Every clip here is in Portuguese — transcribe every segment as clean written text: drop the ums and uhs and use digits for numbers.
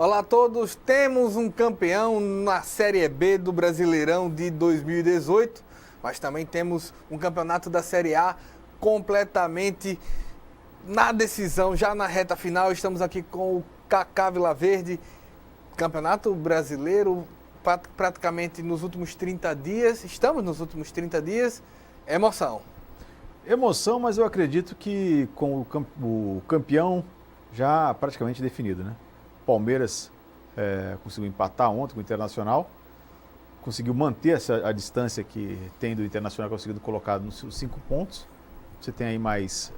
Olá a todos, temos um campeão na Série B do Brasileirão de 2018, mas também temos um campeonato da Série A completamente na decisão, já na reta final. Estamos aqui com o Kaká Vilaverde, campeonato brasileiro praticamente nos últimos 30 dias, estamos nos últimos 30 dias, emoção. Emoção, mas eu acredito que com o campeão já praticamente definido, né? Palmeiras conseguiu empatar ontem com o Internacional, conseguiu manter a distância que tem do Internacional, conseguido colocar nos 5 pontos. Você tem aí mais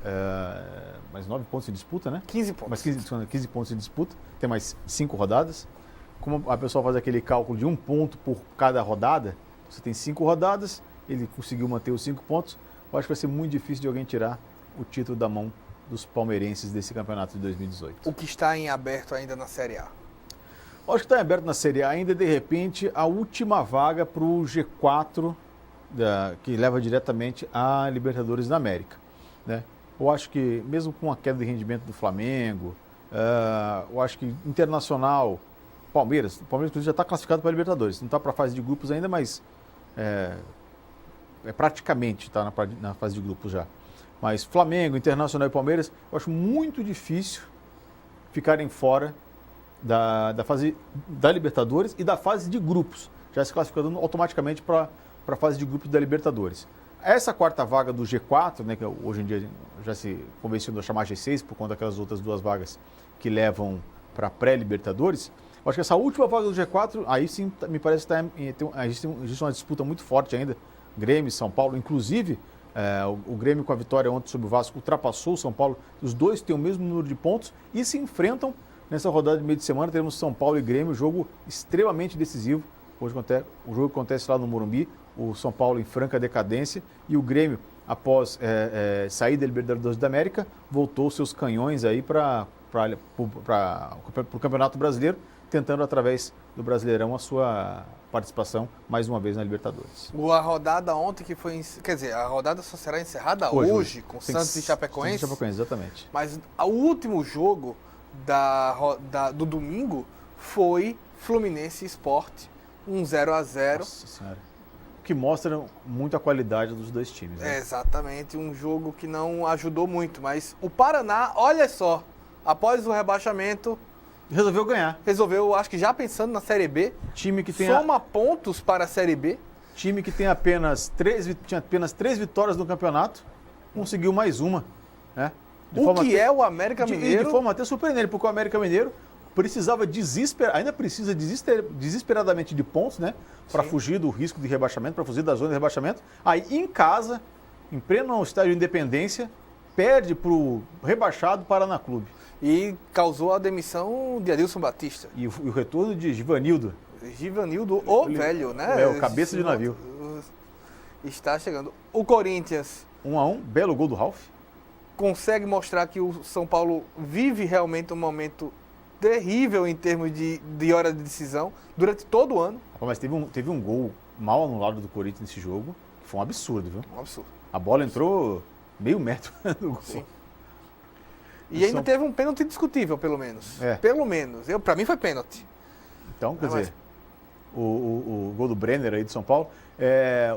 9 pontos em disputa, né? 15 pontos. Mais 15 pontos em disputa, tem mais 5 rodadas. Como a pessoa faz aquele cálculo de 1 ponto por cada rodada, você tem 5 rodadas, ele conseguiu manter os 5 pontos. Eu acho que vai ser muito difícil de alguém tirar o título da mão dos palmeirenses desse campeonato de 2018. O que está em aberto ainda na Série A? Eu acho que está em aberto na Série A ainda, de repente, a última vaga para o G4, que leva diretamente à Libertadores da América, né? Eu acho que, mesmo com a queda de rendimento do Flamengo, eu acho que Internacional, Palmeiras inclusive já está classificado para a Libertadores, não está para a fase de grupos ainda, mas praticamente está na fase de grupos já. Mas Flamengo, Internacional e Palmeiras, eu acho muito difícil ficarem fora da fase da Libertadores e da fase de grupos, já se classificando automaticamente para a fase de grupos da Libertadores. Essa quarta vaga do G4, né, que hoje em dia já se convencionou a chamar G6 por conta daquelas outras 2 vagas que levam para a pré-Libertadores, eu acho que essa última vaga do G4, aí sim me parece que existe uma disputa muito forte ainda, Grêmio e São Paulo, inclusive o Grêmio com a vitória ontem sobre o Vasco ultrapassou o São Paulo, os dois têm o mesmo número de pontos e se enfrentam nessa rodada de meio de semana. Teremos São Paulo e Grêmio, jogo extremamente decisivo. Hoje o jogo acontece lá no Morumbi, o São Paulo em franca decadência e o Grêmio, após sair da Libertadores da América, voltou seus canhões aí para o Campeonato Brasileiro, tentando através do Brasileirão a sua participação mais uma vez na Libertadores. A rodada ontem que foi... Quer dizer, a rodada só será encerrada hoje com Santos e Chapecoense. Santos e Chapecoense, exatamente. Mas o último jogo do domingo foi Fluminense e Sport, 0-0. Nossa Senhora. Que mostra muito a qualidade dos dois times, né? Exatamente, um jogo que não ajudou muito, mas o Paraná, olha só, após o rebaixamento... Resolveu, acho que já pensando na Série B. Time que tem soma pontos para a Série B. Time que tem tinha apenas 3 vitórias no campeonato, conseguiu mais uma, né? O América Mineiro... De forma até surpreendente, porque o América Mineiro precisava ainda precisa desesperadamente de pontos, né? Para fugir do risco de rebaixamento, para fugir da zona de rebaixamento. Aí, em casa, em pleno estádio de Independência, perde para o rebaixado Paraná Clube. E causou a demissão de Adilson Batista. E o retorno de Givanildo. Velho, né? O cabeça de navio. Está chegando. O Corinthians... 1-1, belo gol do Ralf. Consegue mostrar que o São Paulo vive realmente um momento terrível em termos de hora de decisão durante todo o ano. Mas teve um gol mal anulado do Corinthians nesse jogo, que foi um absurdo, viu? Um absurdo. A bola entrou meio metro no gol. Sim. E ainda teve um pênalti discutível, pelo menos. Pelo menos. Pra mim foi pênalti. Então, quer dizer, o gol do Brenner aí de São Paulo,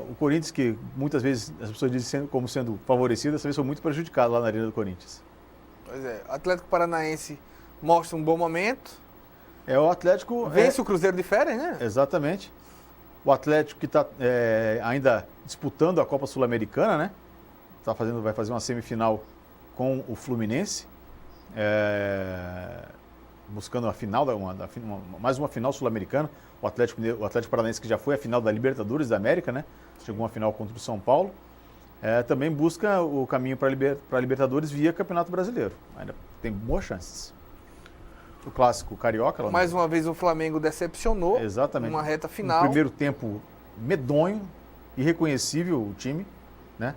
o Corinthians, que muitas vezes as pessoas dizem como sendo favorecido, dessa vez foi muito prejudicado lá na Arena do Corinthians. Pois é. O Atlético Paranaense mostra um bom momento. O Atlético... Vence o Cruzeiro de férias, né? Exatamente. O Atlético que está ainda disputando a Copa Sul-Americana, né? Vai fazer uma semifinal com o Fluminense. Buscando a final, mais uma final sul-americana. O Atlético Paranaense, que já foi a final da Libertadores da América, né? Chegou a final contra o São Paulo. Também busca o caminho para a Libertadores via Campeonato Brasileiro. Ainda tem boas chances. O clássico carioca. Mais uma vez o Flamengo decepcionou. Exatamente. Uma reta final. No primeiro tempo medonho, irreconhecível o time, né?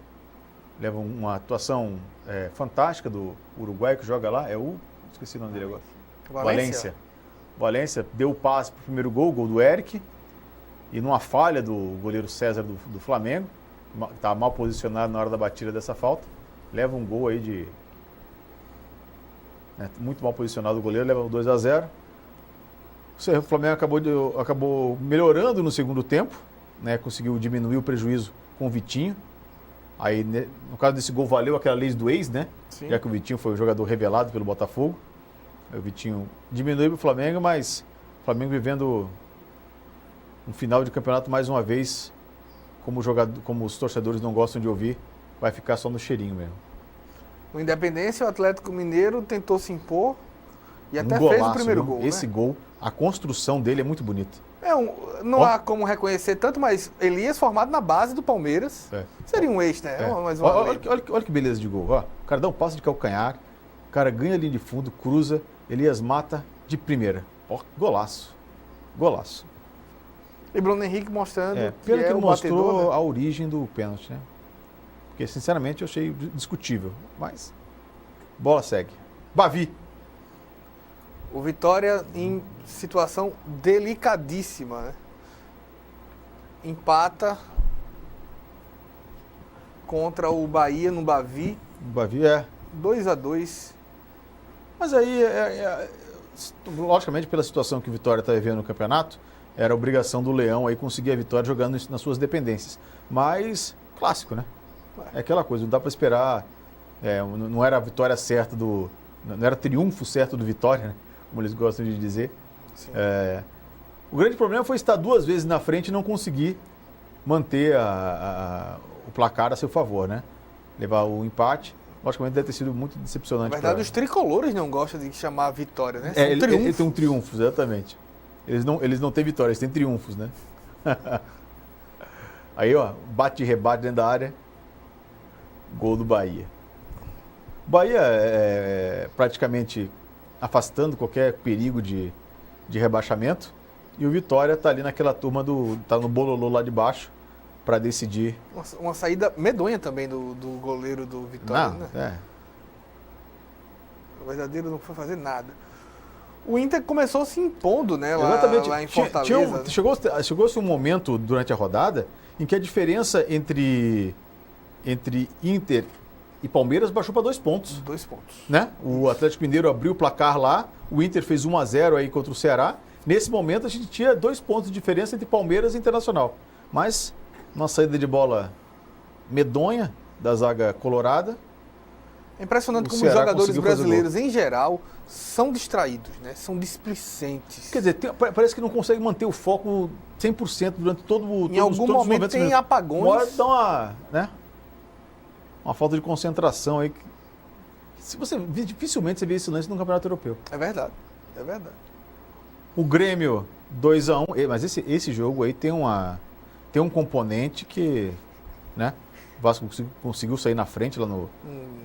Leva uma atuação fantástica do uruguaio que joga lá, esqueci o nome dele agora. Valência deu o passe para o primeiro gol, o gol do Eric, e numa falha do goleiro César do Flamengo, que estava mal posicionado na hora da batida dessa falta, leva um gol aí muito mal posicionado o goleiro, leva 2-0. O Flamengo acabou melhorando no segundo tempo, né? Conseguiu diminuir o prejuízo com o Vitinho. Aí, no caso desse gol, valeu aquela lei do ex, né? Sim. Já que o Vitinho foi o jogador revelado pelo Botafogo. Aí o Vitinho diminuiu o Flamengo, mas o Flamengo vivendo um final de campeonato mais uma vez, como os torcedores não gostam de ouvir, vai ficar só no cheirinho mesmo. O Independência, o Atlético Mineiro tentou se impor e até Golaço, fez o primeiro viu? gol. Esse gol, a construção dele é muito bonita. Não há como reconhecer tanto, mas Elias formado na base do Palmeiras. Seria um ex, né? Olha que beleza de gol. Ó, o cara dá um passo de calcanhar, o cara ganha a linha de fundo, cruza, Elias mata de primeira. Ó, golaço. Golaço. E Bruno Henrique mostrando pelo que é o mostrou batedor, né? a origem do pênalti, né? Porque, sinceramente, eu achei discutível. Mas, bola segue. Bavi. O Vitória em situação delicadíssima, né? Empata contra o Bahia no Bavi. Bavi 2-2. Mas aí, logicamente, pela situação que o Vitória está vivendo no campeonato, era obrigação do Leão aí conseguir a vitória jogando nas suas dependências. Mas, clássico, né? É aquela coisa, não dá para esperar. Não era a vitória certa não era triunfo certo do Vitória, né? Como eles gostam de dizer. O grande problema foi estar 2 vezes na frente e não conseguir manter o placar a seu favor, né? Levar o empate. Logicamente deve ter sido muito decepcionante. Na verdade, os tricolores não gostam de chamar vitória, né? Ele tem um triunfo, exatamente. Eles não têm vitória, eles têm triunfos, né? Aí, ó, bate e rebate dentro da área. Gol do Bahia. Bahia praticamente afastando qualquer perigo de rebaixamento. E o Vitória tá ali naquela turma tá no bololô lá de baixo para decidir. Uma saída medonha também do goleiro do Vitória, né? O verdadeiro não foi fazer nada. O Inter começou se impondo, né? Lá em Fortaleza. Chegou-se um momento durante a rodada em que a diferença entre Inter e Palmeiras baixou para 2 pontos. 2 pontos. Né? O Atlético Mineiro abriu o placar lá, o Inter fez 1-0 aí contra o Ceará. Nesse momento a gente tinha 2 pontos de diferença entre Palmeiras e Internacional. Mas uma saída de bola medonha da zaga colorada. É impressionante como os jogadores brasileiros, em geral, são distraídos, né? São displicentes. Quer dizer, parece que não consegue manter o foco 100% durante Em algum momento tem apagões. Uma hora dá uma falta de concentração aí. Dificilmente você vê esse lance no Campeonato Europeu. É verdade. O Grêmio 2-1, mas esse jogo aí tem um componente que, né? O Vasco conseguiu sair na frente lá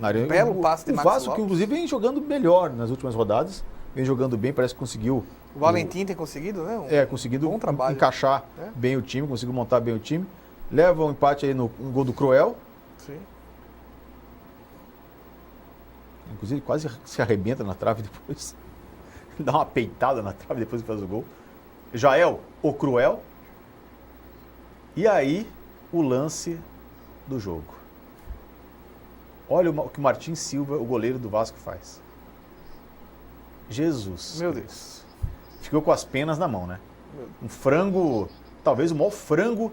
na arena. Belo passe de o Max Vasco, Lopes. que inclusive vem jogando melhor nas últimas rodadas, vem jogando bem, parece que conseguiu. O Valentim tem conseguido, né? Conseguido bom trabalho. Encaixar bem o time, conseguiu montar bem o time. Leva um empate aí no gol do Cruel. Sim. Inclusive quase se arrebenta na trave depois. Dá uma peitada na trave depois que faz o gol. Jael, o Cruel. E aí, o lance do jogo. Olha o que o Martin Silva, o goleiro do Vasco, faz. Jesus. Meu Deus. Ficou com as penas na mão, né? Um frango, talvez o maior frango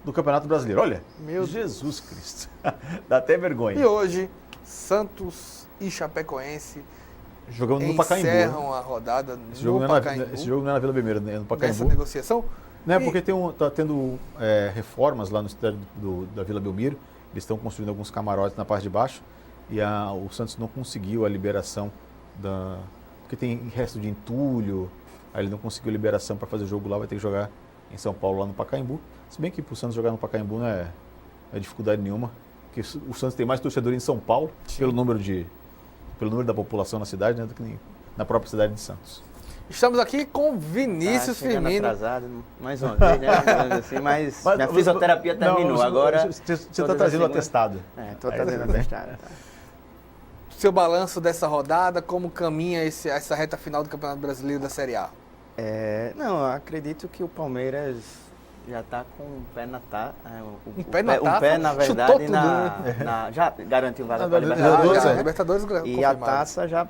do Campeonato Brasileiro. Olha, Jesus Cristo. Dá até vergonha. E hoje, Santos e Chapecoense jogando no Pacaembu. Encerram a rodada esse jogo Pacaembu. Esse jogo não é na Vila Belmiro, é no Pacaembu. Nessa negociação? Né, porque está tendo reformas lá no estádio da Vila Belmiro. Eles estão construindo alguns camarotes na parte de baixo. E o Santos não conseguiu a liberação porque tem resto de entulho. Aí ele não conseguiu liberação para fazer o jogo lá, vai ter que jogar em São Paulo, lá no Pacaembu. Se bem que para o Santos jogar no Pacaembu não é dificuldade nenhuma, porque o Santos tem mais torcedor em São Paulo, pelo número da população na cidade, né, do que na própria cidade de Santos. Estamos aqui com Vinícius Firmino. Atrasado, mais uma vez, né? Assim, mas minha fisioterapia terminou. Agora você está trazendo atestado. Estou trazendo atestado. Seu balanço dessa rodada, como caminha essa reta final do Campeonato Brasileiro da Série A? Não, eu acredito que o Palmeiras já está com o pé na taça. Um pé, na verdade, já garantiu vaga para a Libertadores. Libertadores e a taça já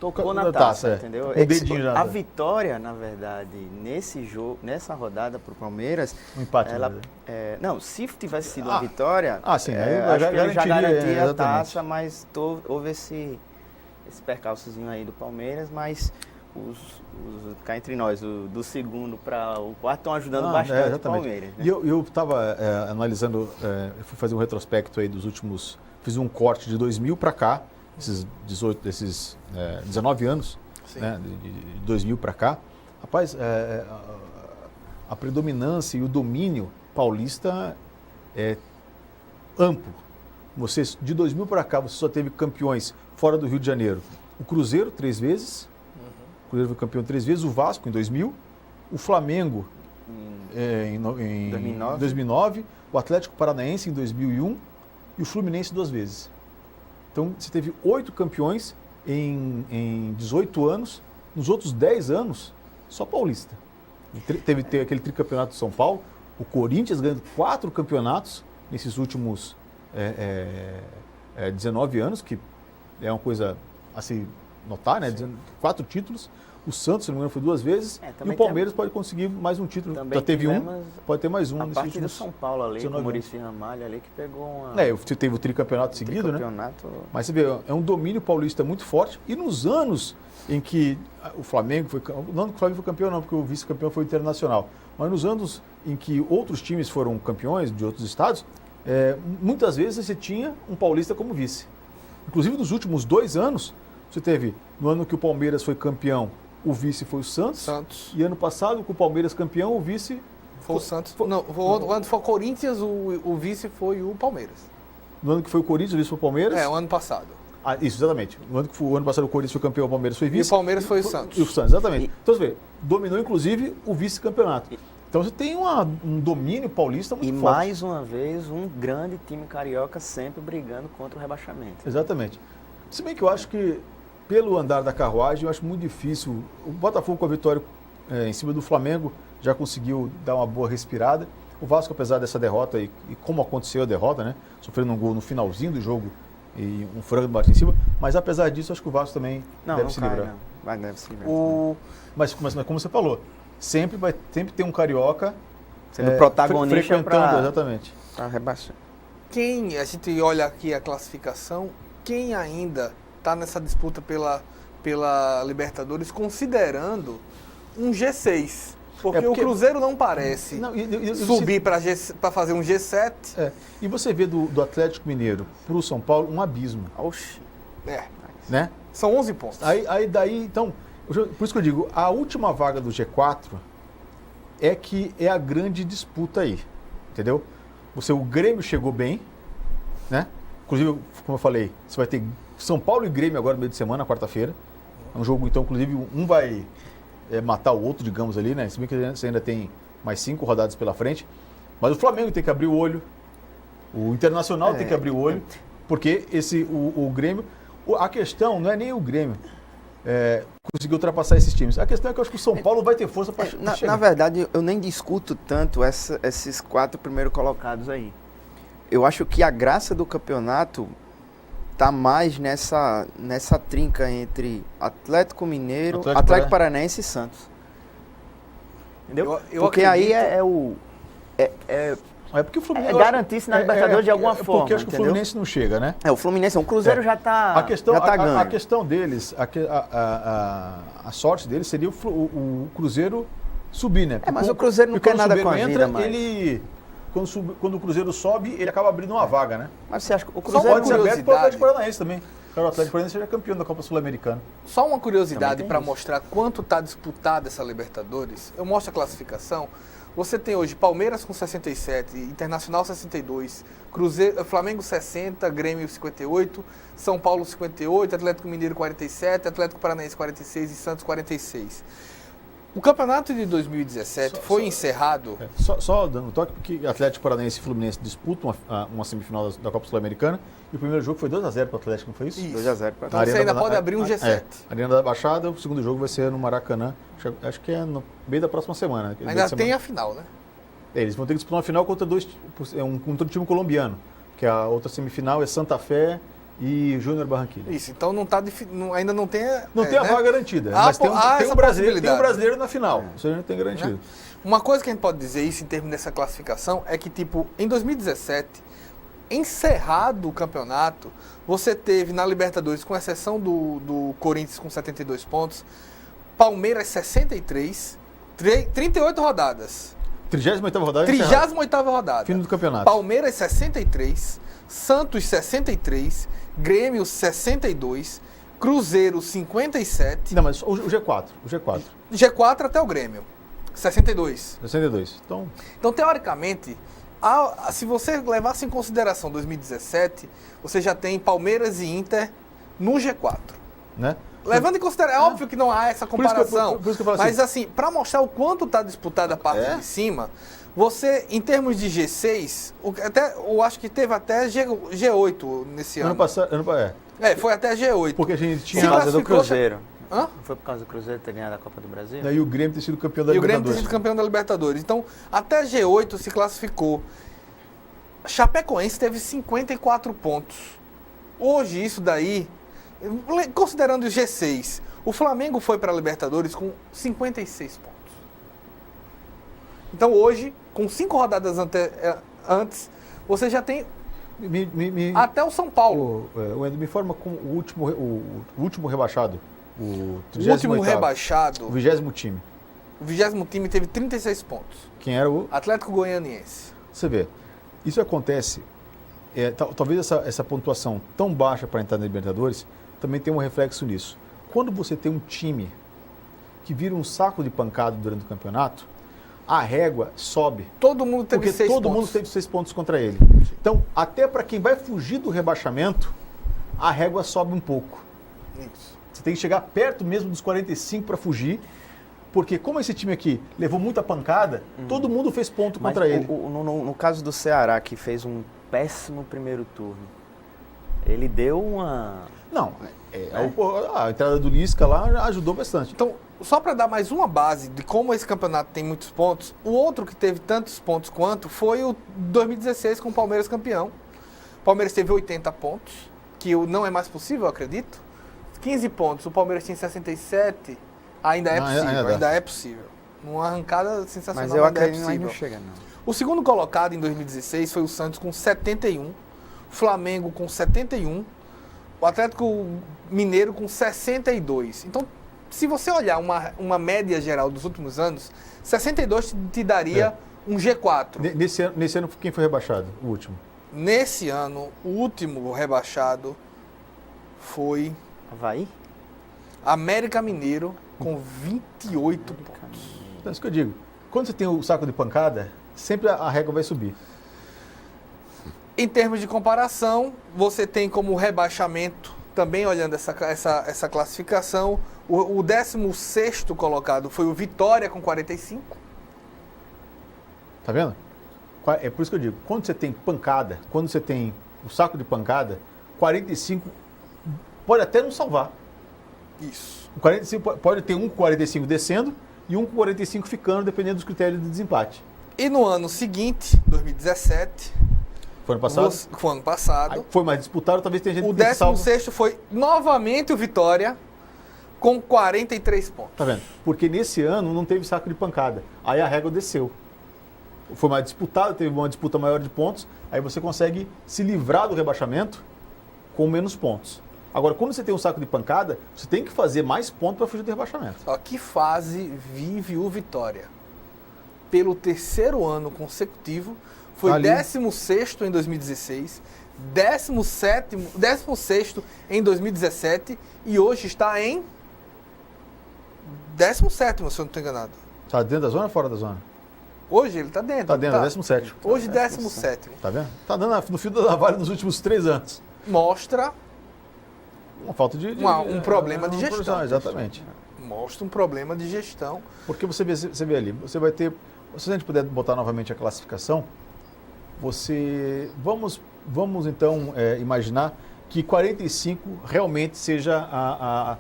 tocou na Na taça, taça, entendeu? com o dedinho já, A né? vitória, na verdade, nesse jogo, nessa rodada pro Palmeiras, Um empate. ela, né? não, se tivesse sido uma vitória, sim, aí acho que ele já garantia a exatamente. taça, mas houve esse percalçozinho aí do Palmeiras, mas os cá entre nós, do segundo para o quarto estão ajudando bastante o exatamente. Palmeiras. Né? E eu estava analisando, eu fui fazer um retrospecto aí dos últimos, fiz um corte de 2000 para cá, esses 19 anos, né, de 2000 para cá. Rapaz, a predominância e o domínio paulista é amplo. De 2000 para cá, você só teve campeões fora do Rio de Janeiro. O Cruzeiro, 3 vezes. O Cruzeiro foi campeão 3 vezes. O Vasco, em 2000. O Flamengo, em 2009. O Atlético Paranaense, em 2001. E o Fluminense 2 vezes. Então, você teve 8 campeões em 18 anos. Nos outros 10 anos, só paulista. Teve aquele tricampeonato de São Paulo. O Corinthians ganhando 4 campeonatos nesses últimos 19 anos, que é uma coisa a se notar, né? 4 títulos. O Santos, se não me engano, foi 2 vezes. E o Palmeiras pode conseguir mais um título. Já teve pode ter mais um. A nesses parte últimos do São Paulo ali, com o 19 Maurício Ramalho ali, que pegou uma... você teve o tricampeonato seguido, né? Mas você vê, é um domínio paulista muito forte. E nos anos em que o Flamengo foi... Não que o Flamengo foi campeão, não, porque o vice-campeão foi o Internacional. Mas nos anos em que outros times foram campeões de outros estados, muitas vezes você tinha um paulista como vice. Inclusive, nos últimos 2 anos, você teve, no ano que o Palmeiras foi campeão, o vice foi o Santos. E ano passado, com o Palmeiras campeão, o vice... Foi o Santos. O ano foi o Corinthians, o vice foi o Palmeiras. No ano que foi o Corinthians, o vice foi o Palmeiras? O ano passado. Isso, exatamente. No ano que o ano passado o Corinthians foi campeão, o Palmeiras foi vice. E o Palmeiras foi o Santos. E o Santos, exatamente. Então, você vê, dominou, inclusive, o vice-campeonato. Então, você tem um domínio paulista muito forte. E, mais uma vez, um grande time carioca sempre brigando contra o rebaixamento. Exatamente. Se bem que eu acho que, pelo andar da carruagem, eu acho muito difícil. O Botafogo, com a vitória em cima do Flamengo, já conseguiu dar uma boa respirada. O Vasco, apesar dessa derrota, e como aconteceu a derrota, né? Sofrendo um gol no finalzinho do jogo e um frango do Martins Silva. Mas, apesar disso, acho que o Vasco também deve se livrar. Mas deve se livrar. Mas, como você falou, sempre ter um carioca sendo protagonista frequentando, exatamente. Para rebaixar. A gente olha aqui a classificação, quem ainda está nessa disputa pela Libertadores, considerando um G6. Porque o Cruzeiro não parece subir para fazer um G7. E você vê do Atlético Mineiro para o São Paulo um abismo. Oxi. Né? São 11 pontos. Então, por isso que eu digo, a última vaga do G4 é a grande disputa aí, entendeu? O Grêmio chegou bem, né? Inclusive, como eu falei, você vai ter São Paulo e Grêmio agora no meio de semana, quarta-feira. É um jogo, então, inclusive, um vai matar o outro, digamos ali, né? Se bem que você ainda tem mais 5 rodadas pela frente. Mas o Flamengo tem que abrir o olho, o Internacional tem que abrir o olho, porque o Grêmio... A questão não é nem o Grêmio conseguir ultrapassar esses times. A questão é que eu acho que o São Paulo vai ter força para chegar. Na verdade, eu nem discuto tanto esses 4 primeiros colocados aí. Eu acho que a graça do campeonato tá mais nessa trinca entre Atlético Mineiro, Atlético Paranaense e Santos. Entendeu? Porque aí porque o Fluminense garantir-se na Libertadores de alguma forma. Porque acho que o Fluminense não chega, né? O Fluminense, o Cruzeiro já está ganho. A questão deles, a sorte deles seria o Cruzeiro subir, né? Mas o Cruzeiro não quer nada com a vida, quando o Cruzeiro sobe, ele acaba abrindo uma vaga, né? Mas você acha que o Cruzeiro pode ser aberto para o Atlético Paranaense também. O Atlético Paranaense seja campeão da Copa Sul-Americana. Só uma curiosidade para mostrar quanto está disputada essa Libertadores. Eu mostro a classificação. Você tem hoje Palmeiras com 67, Internacional 62, Flamengo 60, Grêmio 58, São Paulo 58, Atlético Mineiro 47, Atlético Paranaense 46 e Santos 46. O campeonato de 2017 foi encerrado... Só dando um toque, porque Atlético Paranaense e Fluminense disputam uma semifinal da Copa Sul-Americana e o primeiro jogo foi 2-0 para o Atlético, não foi isso? 2-0 para o Então você ainda pode abrir um G7. Arena da Baixada, o segundo jogo vai ser no Maracanã, acho que é no meio da próxima semana. Ainda tem a final, né? Eles vão ter que disputar uma final contra um time colombiano, que a outra semifinal é Santa Fé e Júnior Barranquilla. Isso, então não tá, ainda não tem... Não tem a vaga garantida, Há mas tem essa um brasileiro, possibilidade. na final. Isso a gente tem garantido. Uma coisa que a gente pode dizer isso em termos dessa classificação é que, tipo, em 2017, encerrado o campeonato, você teve na Libertadores, com exceção do Corinthians com 72 pontos, Palmeiras 63, 38 rodadas. 38ª rodada. 38ª rodada. Fim do campeonato. Palmeiras 63, Santos 63, Grêmio 62, Cruzeiro 57. Não, mas o G4. G4 até o Grêmio, 62. 62. Então, teoricamente, se você levasse em consideração 2017, você já tem Palmeiras e Inter no G4. Né? Levando em consideração, é óbvio que não há essa comparação, por isso que eu falo mas assim, para mostrar o quanto está disputada a parte de cima, você, em termos de G6, eu acho que teve até G8 nesse ano. Ano passado, foi até G8. Porque a gente tinha... Por causa do Cruzeiro. Hã? Não foi por causa do Cruzeiro ter ganhado a Copa do Brasil? E o Grêmio ter sido campeão da E o Grêmio Libertadores. ter sido campeão da Libertadores. Então, até G8 se classificou. Chapecoense teve 54 pontos. Hoje, isso daí, considerando o G6, o Flamengo foi para a Libertadores com 56 pontos. Então, hoje, com 5 rodadas antes, você já tem até o São Paulo. Wendel, me informa com o último rebaixado. O último rebaixado. O 20º time. O 20º time teve 36 pontos. Quem era o? Atlético Goianiense. Você vê, isso acontece, talvez essa pontuação tão baixa para entrar na Libertadores também tem um reflexo nisso. Quando você tem um time que vira um saco de pancada durante o campeonato, a régua sobe. Todo mundo teve 6 pontos. Porque todo mundo teve 6 pontos contra ele. Então, até para quem vai fugir do rebaixamento, a régua sobe um pouco. Isso. Você tem que chegar perto mesmo dos 45 para fugir, porque como esse time aqui levou muita pancada, todo mundo fez ponto contra ele. No caso do Ceará, que fez um péssimo primeiro turno, ele deu uma... Não, a entrada do Lisca lá ajudou bastante. Então, só para dar mais uma base de como esse campeonato tem muitos pontos, o outro que teve tantos pontos quanto foi o 2016 com o Palmeiras campeão. O Palmeiras teve 80 pontos, que não é mais possível, eu acredito. 15 pontos, o Palmeiras tinha 67, ainda é possível. Numa arrancada sensacional, mas eu ainda acredito é possível. que não chega, não. O segundo colocado em 2016 foi o Santos com 71, Flamengo com 71, o Atlético Mineiro com 62. Então, se você olhar uma média geral dos últimos anos, 62 te daria um G4. Nesse ano, quem foi rebaixado? O último? Nesse ano, o último rebaixado foi... Avaí? América Mineiro com 28 pontos. Então, é isso que eu digo. Quando você tem o saco de pancada, sempre a régua vai subir. Em termos de comparação, você tem como rebaixamento, também olhando essa classificação, o 16º colocado foi o Vitória com 45. Tá vendo? É por isso que eu digo, quando você tem pancada, quando você tem o saco de pancada, 45 pode até não salvar. Isso. O 45, pode ter um com 45 descendo e um com 45 ficando, dependendo dos critérios de desempate. E no ano seguinte, 2017... Foi ano passado? Foi ano passado. Aí foi mais disputado, talvez tenha gente o que tenha salvo. 16º foi novamente o Vitória, com 43 pontos. Tá vendo? Porque nesse ano não teve saco de pancada. Aí a régua desceu. Foi mais disputado, teve uma disputa maior de pontos, aí você consegue se livrar do rebaixamento com menos pontos. Agora, quando você tem um saco de pancada, você tem que fazer mais pontos para fugir do rebaixamento. Só que fase vive o Vitória? Pelo 3º ano consecutivo, foi 16º em 2016, 16º em 2017 e hoje está em 17º, se eu não estou enganado. Está dentro da zona ou fora da zona? Hoje ele está dentro. Está dentro, 17º. Hoje 17º. Tá vendo? Está dando no fio da navalha nos últimos 3 anos. Mostra uma falta um problema de gestão. Exatamente. Mostra um problema de gestão. Porque você vê ali, você vai ter... Se a gente puder botar novamente a classificação, vamos então imaginar que 45 realmente seja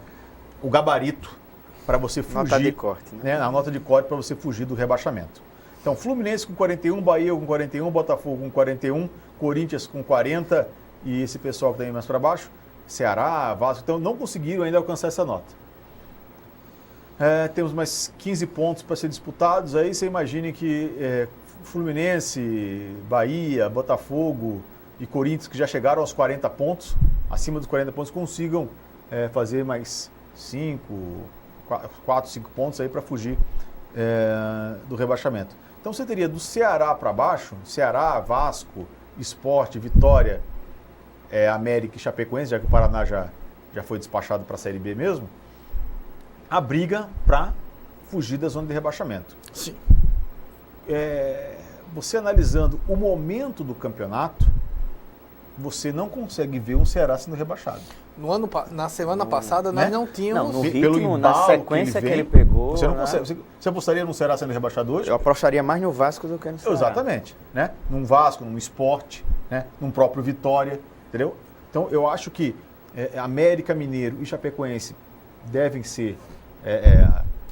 o gabarito para você fugir. Nota de corte, né? A nota de corte para você fugir do rebaixamento. Então, Fluminense com 41, Bahia com 41, Botafogo com 41, Corinthians com 40 e esse pessoal que está aí mais para baixo, Ceará, Vasco, então não conseguiram ainda alcançar essa nota. Temos mais 15 pontos para ser disputados, aí você imagine que Fluminense, Bahia, Botafogo e Corinthians, que já chegaram aos 40 pontos, acima dos 40 pontos, consigam fazer mais 4, 5 pontos aí para fugir do rebaixamento. Então você teria do Ceará para baixo, Ceará, Vasco, Sport, Vitória, América e Chapecoense, já que o Paraná já foi despachado para a Série B mesmo, a briga para fugir da zona de rebaixamento. Sim. Você analisando o momento do campeonato, você não consegue ver um Ceará sendo rebaixado. Na semana passada, nós não tínhamos... no Pelo ritmo, embalo na sequência que que ele ele pegou... Você não consegue. Você apostaria num Ceará sendo rebaixado hoje? Eu apostaria mais no Vasco do que no Ceará. Exatamente. Né? Num Vasco, num Sport, né? Num próprio Vitória, entendeu? Então, eu acho que América Mineiro e Chapecoense devem ser...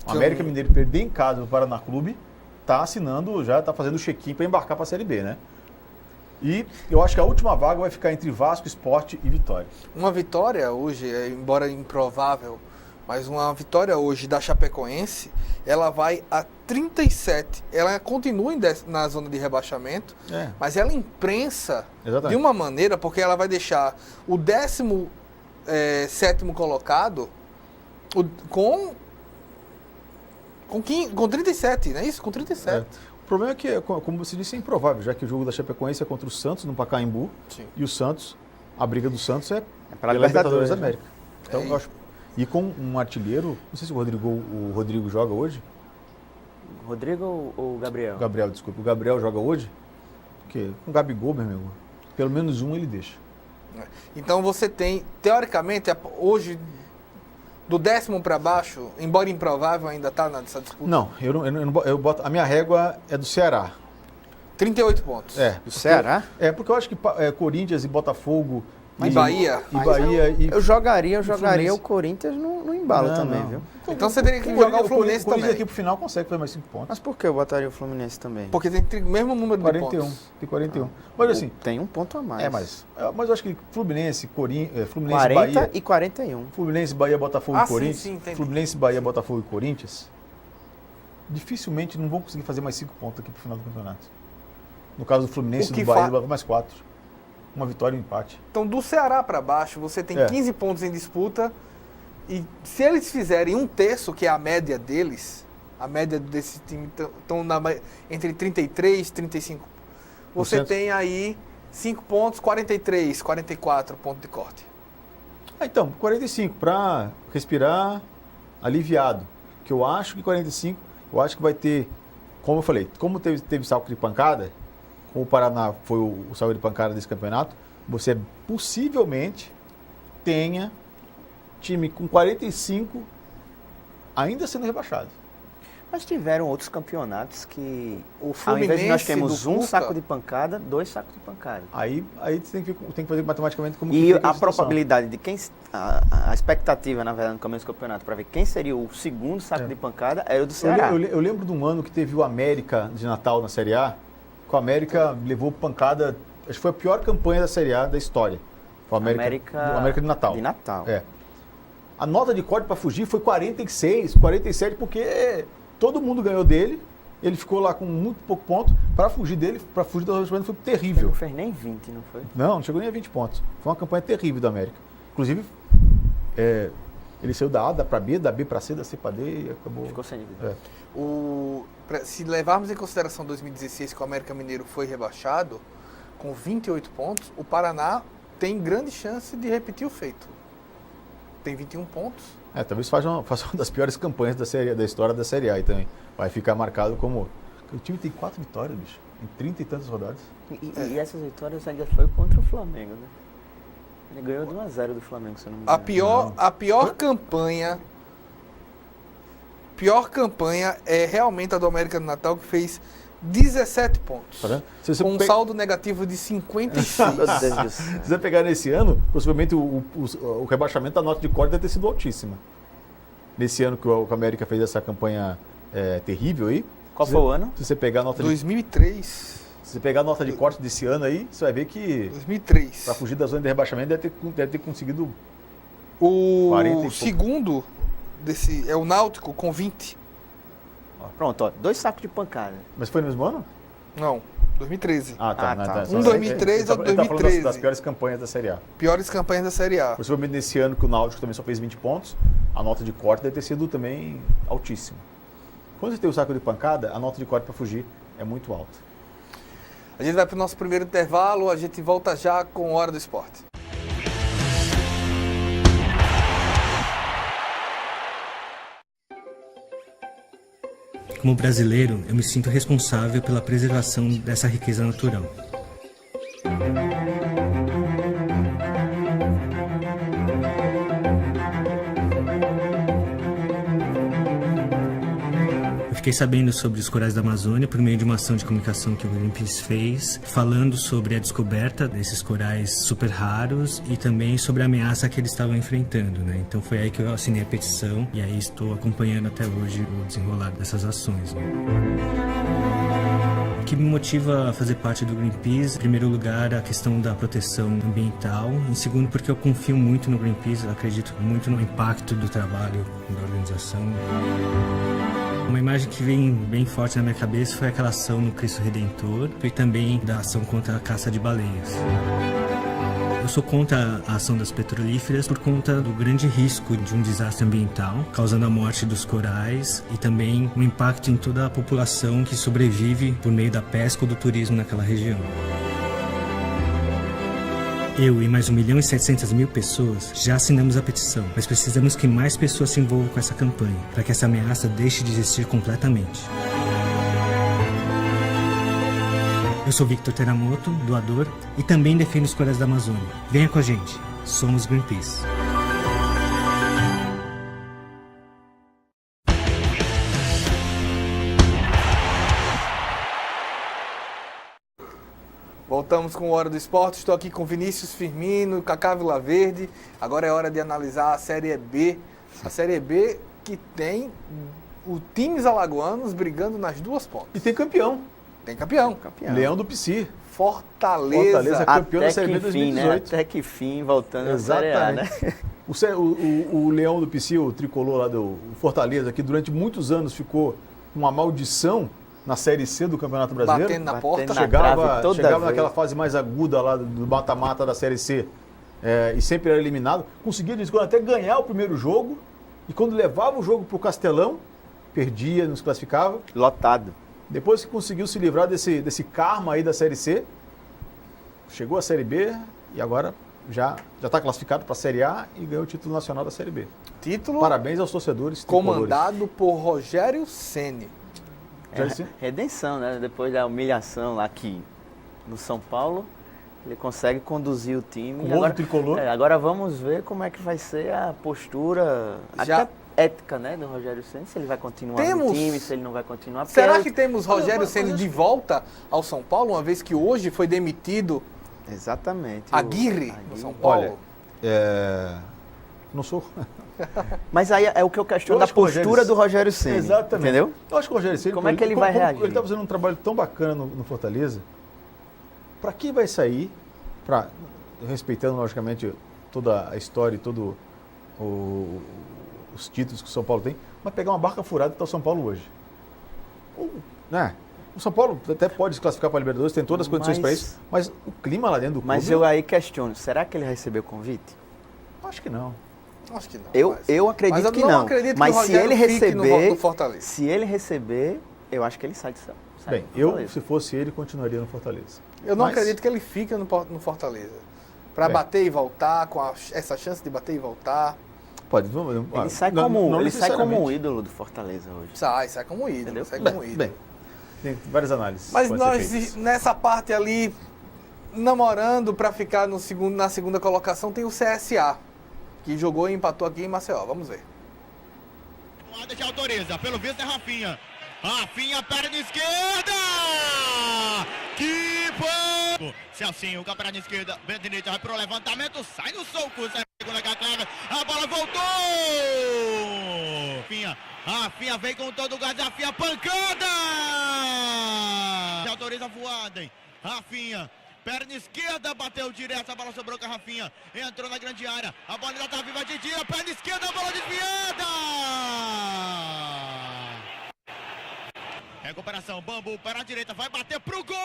o América Mineiro perder em casa do Paraná Clube, está assinando, já está fazendo o check-in para embarcar para a Série B, né? E eu acho que a última vaga vai ficar entre Vasco, Sport e Vitória. Uma vitória hoje, embora improvável, mas uma vitória hoje da Chapecoense, ela vai a 37. Ela continua na zona de rebaixamento, mas ela imprensa de uma maneira, porque ela vai deixar o 17º colocado com 37, não é isso? Com 37. O problema é que, como você disse, é improvável, já que o jogo da Chapecoense é contra o Santos no Pacaembu. Sim. E o Santos, a briga do Santos é pela pela Libertadores da né? América. Então, eu acho, e com um artilheiro, não sei se o Rodrigo joga hoje. Rodrigo ou Gabriel? Gabriel, desculpa. O Gabriel joga hoje? Porque com o Gabigol, meu amigo, pelo menos um ele deixa. Então você tem, teoricamente, hoje... Do 10º para baixo, embora improvável, ainda está nessa disputa? Não, eu boto, a minha régua é do Ceará. 38 pontos. Do Ceará? Porque eu acho que Corinthians e Botafogo... Bahia. Eu jogaria Fluminense. o Corinthians no embalo também, viu? Então você teria que jogar o Fluminense também. Corinthians aqui pro final consegue fazer mais 5 pontos. Mas por que eu botaria o Fluminense também? Porque tem o mesmo número de 41. pontos. Tem 41. Mas assim... Tem um ponto a mais. Mas eu acho que Fluminense, Fluminense, 40 Bahia... e 41. Fluminense, Bahia, Botafogo e Corinthians. Sim, entendi. Fluminense, Bahia, Botafogo e Corinthians dificilmente não vão conseguir fazer mais 5 pontos aqui pro final do campeonato. No caso do Fluminense e do Bahia, mais 4. Uma vitória e um empate. Então, do Ceará para baixo, você tem 15 pontos em disputa. E se eles fizerem 1/3, que é a média deles, a média desse time estão entre 33 e 35, você tem aí 5 pontos, 43, 44 pontos de corte. Então, 45, para respirar aliviado. Que eu acho que 45, eu acho que vai ter, como eu falei, como teve salto de pancada, como o Paraná foi o salto de pancada desse campeonato, você possivelmente tenha time com 45 ainda sendo rebaixado. Mas tiveram outros campeonatos que, o ao invés de nós Fluminense temos do um Cuca, saco de pancada, 2 sacos de pancada. Aí você tem que fazer matematicamente como E que fica a situação. probabilidade de quem... A expectativa, na verdade, no começo do campeonato, para ver quem seria o segundo saco de pancada, era o do Ceará. Eu lembro de um ano que teve o América de Natal na Série A, que o América levou pancada, acho que foi a pior campanha da Série A da história. Foi o América de Natal. De Natal. A nota de corte para fugir foi 46, 47, porque todo mundo ganhou dele, ele ficou lá com muito pouco ponto, para fugir dele, para fugir do rebaixamento foi terrível. Ele não fez nem 20, não foi? Não chegou nem a 20 pontos. Foi uma campanha terrível do América. Inclusive, ele saiu da A para B, da B para C, da C para D e acabou... Ficou sem nível. Se levarmos em consideração 2016, que o América Mineiro foi rebaixado, com 28 pontos, o Paraná tem grande chance de repetir o feito. Tem 21 pontos. Talvez faça uma das piores campanhas da história da Série A aí também. Vai ficar marcado como... O time tem 4 vitórias, bicho, em 30 e tantas rodadas. E essas vitórias ainda foi contra o Flamengo, né? Ele ganhou de 1-0 do Flamengo, se eu não me engano. A pior campanha é realmente a do América do Natal, que fez 17 pontos. Tá, com um saldo negativo de 56. Meu Deus do céu. Se você pegar nesse ano, possivelmente o rebaixamento da nota de corte deve ter sido altíssima. Nesse ano que o América fez essa campanha terrível aí. Qual foi o ano? Se você pegar a nota 2003. de... Se você pegar a nota de corte desse ano aí, você vai ver que 2003. para fugir da zona de rebaixamento deve ter conseguido O 40 e segundo desse é o Náutico com 20. Pronto, ó, 2 sacos de pancada. Mas foi no mesmo ano? Não, 2013. Ah, tá. Ah, tá. Um 2003 ou Ele tá falando 2013. das piores campanhas da Série A. Piores campanhas da Série A. Possivelmente nesse ano que o Náutico também só fez 20 pontos, a nota de corte deve ter sido também altíssima. Quando você tem o saco de pancada, a nota de corte para fugir é muito alta. A gente vai para o nosso primeiro intervalo, a gente volta já com Hora do Esporte. Como brasileiro, eu me sinto responsável pela preservação dessa riqueza natural. Eu fiquei sabendo sobre os corais da Amazônia por meio de uma ação de comunicação que o Greenpeace fez, falando sobre a descoberta desses corais super raros e também sobre a ameaça que eles estavam enfrentando, né? Então foi aí que eu assinei a petição e aí estou acompanhando até hoje o desenrolar dessas ações, né? O que me motiva a fazer parte do Greenpeace, em primeiro lugar, a questão da proteção ambiental, em segundo, porque eu confio muito no Greenpeace, acredito muito no impacto do trabalho da organização. Uma imagem que vem bem forte na minha cabeça foi aquela ação no Cristo Redentor e também da ação contra a caça de baleias. Eu sou contra a ação das petrolíferas por conta do grande risco de um desastre ambiental, causando a morte dos corais e também um impacto em toda a população que sobrevive por meio da pesca ou do turismo naquela região. Eu e mais 1.700.000 pessoas já assinamos a petição, mas precisamos que mais pessoas se envolvam com essa campanha, para que essa ameaça deixe de existir completamente. Eu sou Victor Teramoto, doador, e também defendo os corais da Amazônia. Venha com a gente, somos Greenpeace. Voltamos com o Hora do Esporte. Estou aqui com Vinícius Firmino, Cacá Vilaverde. Agora é hora de analisar a Série B. A Série B que tem os times alagoanos brigando nas duas pontas. E tem campeão. Tem campeão. Leão do Pici. Fortaleza. Campeão da Até Série B que fim, 2018. né? Até que fim, voltando à Série A, né? O Leão do Pici, o tricolor lá do Fortaleza, que durante muitos anos ficou uma maldição na Série C do Campeonato Brasileiro. Batendo na porta. Chegava naquela fase mais aguda lá do mata-mata da Série C e sempre era eliminado. Conseguia, de vez em quando, até ganhar o primeiro jogo e quando levava o jogo para o Castelão, perdia, não se classificava. Lotado. Depois que conseguiu se livrar desse karma aí da Série C, chegou à Série B e agora já está classificado para a Série A e ganhou o título nacional da Série B. Título Parabéns aos torcedores comandado por Rogério Ceni. Redenção, né? Depois da humilhação lá aqui no São Paulo, ele consegue conduzir o time. Com o tricolor. Agora vamos ver como é que vai ser a postura até ética, né, do Rogério Ceni, se ele vai continuar no time, se ele não vai continuar. Será que temos Rogério Ceni de volta ao São Paulo, uma vez que hoje foi demitido Exatamente. Aguirre no São Paulo? Olha, não sou... Mas aí é o que eu questiono da postura do Rogério Ceni. Exatamente. Entendeu? Eu acho que o Rogério Ceni... Como é que ele vai reagir? Ele está fazendo um trabalho tão bacana no Fortaleza. Para quem vai sair, respeitando, logicamente, toda a história e todos os títulos que o São Paulo tem, mas pegar uma barca furada que está o São Paulo hoje. Né? O São Paulo até pode se classificar para a Libertadores, tem todas as condições para isso, mas o clima lá dentro do clube... Mas eu aí questiono, será que ele recebeu o convite? Acho que não. Acho que não. Eu acredito mas que eu não. Acredito mas que o se ele receber, no Fortaleza. Se ele receber, eu acho que ele sai de São. Bem, se fosse ele, continuaria no Fortaleza. Eu não acredito que ele fique no Fortaleza. Para bater e voltar, com essa chance de bater e voltar. Pode. Ele sai como um ídolo do Fortaleza hoje. Sai como ídolo. Sai como ídolo. Bem, tem várias análises. Mas nós, nessa parte ali, namorando para ficar na segunda colocação, tem o CSA, que jogou e empatou aqui em Maceió. Vamos ver. Que autoriza, pelo visto é Rafinha. Rafinha, perna esquerda! Que bom! Celcinho, com a perna esquerda, Benedito vai pro levantamento, sai no soco, segunda Caclava, a bola voltou! Rafinha vem com todo o gás, Rafinha, pancada! autoriza a voada, hein? Rafinha. Perna esquerda, bateu direto, a bola sobrou com a Rafinha. Entrou na grande área, a bola ainda tá viva de dia. Perna esquerda, a bola desviada! Recuperação, Bambu para a direita, vai bater pro gol!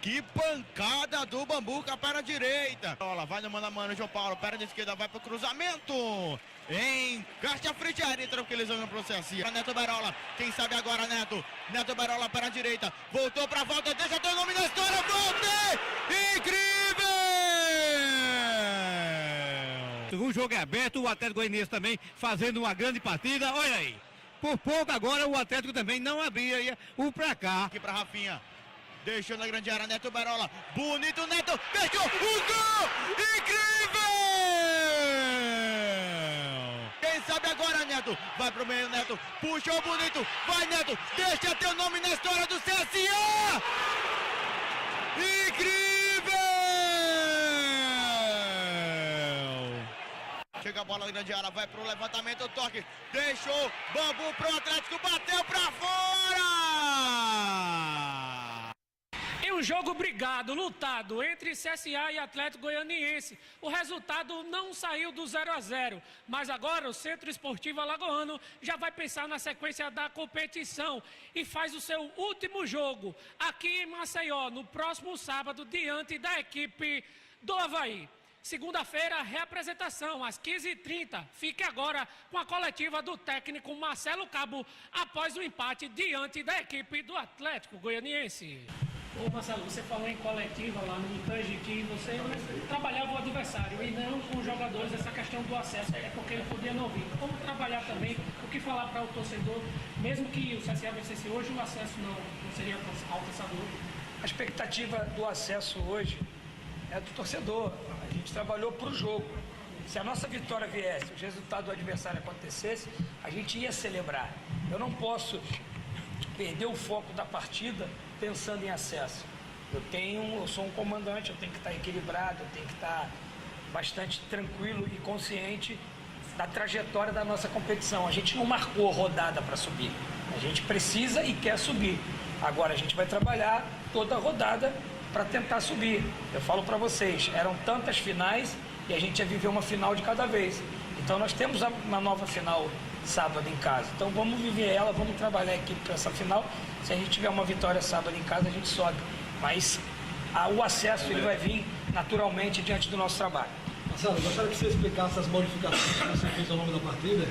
Que pancada do Bambu com a perna direita. Bola vai no mano a mano, João Paulo, perna esquerda, vai pro cruzamento. Encaixa a frente à área, tranquilizando o processo. Neto Berola, quem sabe agora, Neto. Neto Berola para a direita, voltou pra volta, deixa teu nome na história, volte! Incrível! O jogo é aberto, o Atlético Goianiense também fazendo uma grande partida, olha aí. Por pouco agora o Atlético também não abria o placar. Aqui pra Rafinha. Deixou na grande área, Neto Berola. Bonito, Neto. Fechou o gol! Incrível! Quem sabe agora, Neto. Vai pro meio, Neto. Puxou bonito. Vai, Neto. Deixa teu nome na história do CSA! Incrível! Chega a bola na grande área. Vai pro levantamento, toque. Deixou. Bambu pro Atlético. Bateu pra fora! Em um jogo brigado, lutado entre CSA e Atlético Goianiense, o resultado não saiu do 0-0, mas agora o Centro Esportivo Alagoano já vai pensar na sequência da competição e faz o seu último jogo aqui em Maceió, no próximo sábado, diante da equipe do Avaí. Segunda-feira, reapresentação, às 15h30. Fique agora com a coletiva do técnico Marcelo Cabo, após o empate diante da equipe do Atlético Goianiense. Ô Marcelo, você falou em coletiva lá no Tange que você trabalhava o adversário e não com os jogadores, essa questão do acesso, é porque ele podia não vir. Como trabalhar também, o que falar para o torcedor, mesmo que o CSA vencesse hoje, o acesso não seria alcançador? A expectativa do acesso hoje é do torcedor. A gente trabalhou para o jogo. Se a nossa vitória viesse, o resultado do adversário acontecesse, a gente ia celebrar. Eu não posso perder o foco da partida pensando em acesso. Eu sou um comandante, eu tenho que estar equilibrado, eu tenho que estar bastante tranquilo e consciente da trajetória da nossa competição. A gente não marcou rodada para subir. A gente precisa e quer subir. Agora a gente vai trabalhar toda a rodada para tentar subir. Eu falo para vocês, eram tantas finais e a gente ia viver uma final de cada vez. Então nós temos uma nova final sábado em casa. Então vamos viver ela, vamos trabalhar a equipe para essa final. Se a gente tiver uma vitória sábado em casa, a gente sobe. Mas o acesso ele vai vir naturalmente diante do nosso trabalho. Marcelo, gostaria que você explicasse as modificações que você fez ao longo da partida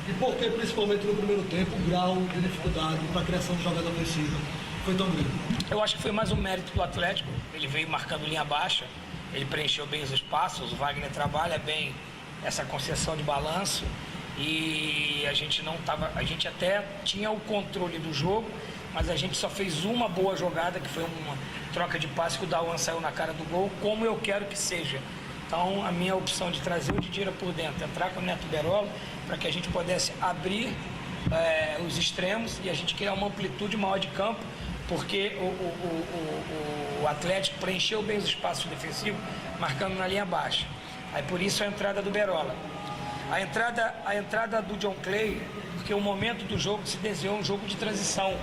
e por que, principalmente no primeiro tempo, o grau de dificuldade para a criação de jogada ofensiva foi tão grande. Eu acho que foi mais um mérito do Atlético. Ele veio marcando linha baixa, ele preencheu bem os espaços, o Wagner trabalha bem essa concessão de balanço e a gente até tinha o controle do jogo, mas a gente só fez uma boa jogada, que foi uma troca de passe que o Dawan saiu na cara do gol, como eu quero que seja. Então a minha opção de trazer o Didira por dentro, entrar com o Neto Berola, para que a gente pudesse abrir os extremos e a gente criar uma amplitude maior de campo, porque o Atlético preencheu bem os espaços defensivos, marcando na linha baixa. Aí por isso a entrada do Berola. A entrada do John Clay, porque o momento do jogo se desenhou um jogo de transição.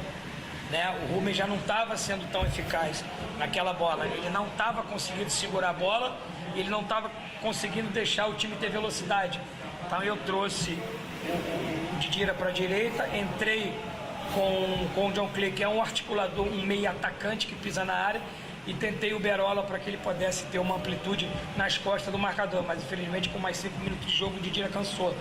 Né? O Rubens já não estava sendo tão eficaz naquela bola. Ele não estava conseguindo segurar a bola, ele não estava conseguindo deixar o time ter velocidade. Então eu trouxe o Didira para a direita, entrei com o John Clay, que é um articulador, um meio atacante que pisa na área, e tentei o Berola para que ele pudesse ter uma amplitude nas costas do marcador, mas infelizmente com mais 5 minutos de jogo o Didira cansou,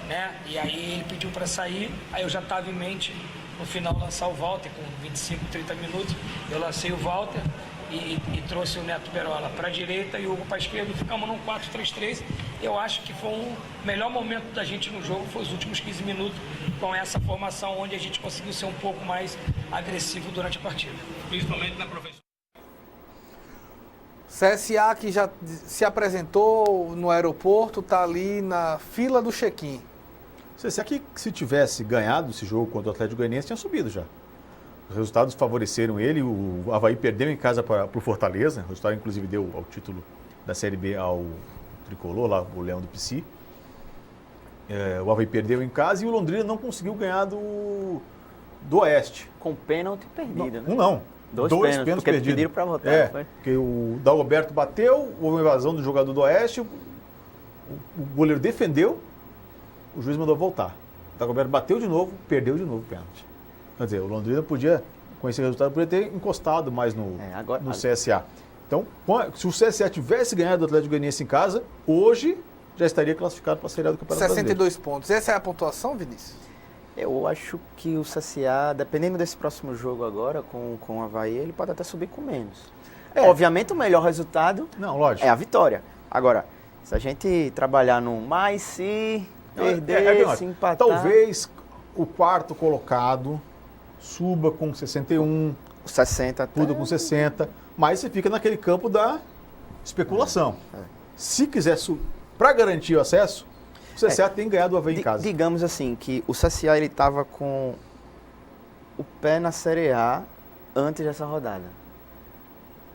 né? E aí ele pediu para sair, aí eu já estava em mente no final lançar o Walter, com 25, 30 minutos, eu lancei o Walter e trouxe o Neto Berola para a direita e o Hugo para a esquerda, ficamos num 4-3-3. Eu acho que foi o melhor momento da gente no jogo, foi os últimos 15 minutos com essa formação, onde a gente conseguiu ser um pouco mais agressivo durante a partida. Principalmente na professora. CSA, que já se apresentou no aeroporto, está ali na fila do check-in. CSA que, se tivesse ganhado esse jogo contra o Atlético Goianiense, tinha subido já. Os resultados favoreceram ele, o Avaí perdeu em casa para o Fortaleza, o resultado inclusive deu ao título da Série B ao tricolor, lá, o Leão do Pici. O Avaí perdeu em casa e o Londrina não conseguiu ganhar do do Oeste. Com pênalti perdido, né? Não. Dois Dois pênaltis, pênaltis porque perdidos. pediram para votar, não foi? Porque o Dagoberto bateu, houve uma invasão do jogador do Oeste, o goleiro defendeu, o juiz mandou voltar. O Dagoberto bateu de novo, perdeu de novo o pênalti. Quer dizer, o Londrina podia, com esse resultado, podia ter encostado mais no CSA. Então, se o CSA tivesse ganhado o Atlético Goianiense em casa, hoje já estaria classificado para a Série A do Campeonato 62 pontos. Essa é a pontuação, Vinícius? Eu acho que o CSA, dependendo desse próximo jogo agora, com o Avaí, ele pode até subir com menos. Obviamente, o melhor resultado é a vitória. Agora, se a gente trabalhar no mais se perder, se empatar... Talvez o quarto colocado suba com 61, 60 tudo com 60, mas você fica naquele campo da especulação. Se quiser, para garantir o acesso, o CSA tem ganhado o Avaí em casa. Digamos assim, que o CSA ele estava com o pé na Série A antes dessa rodada.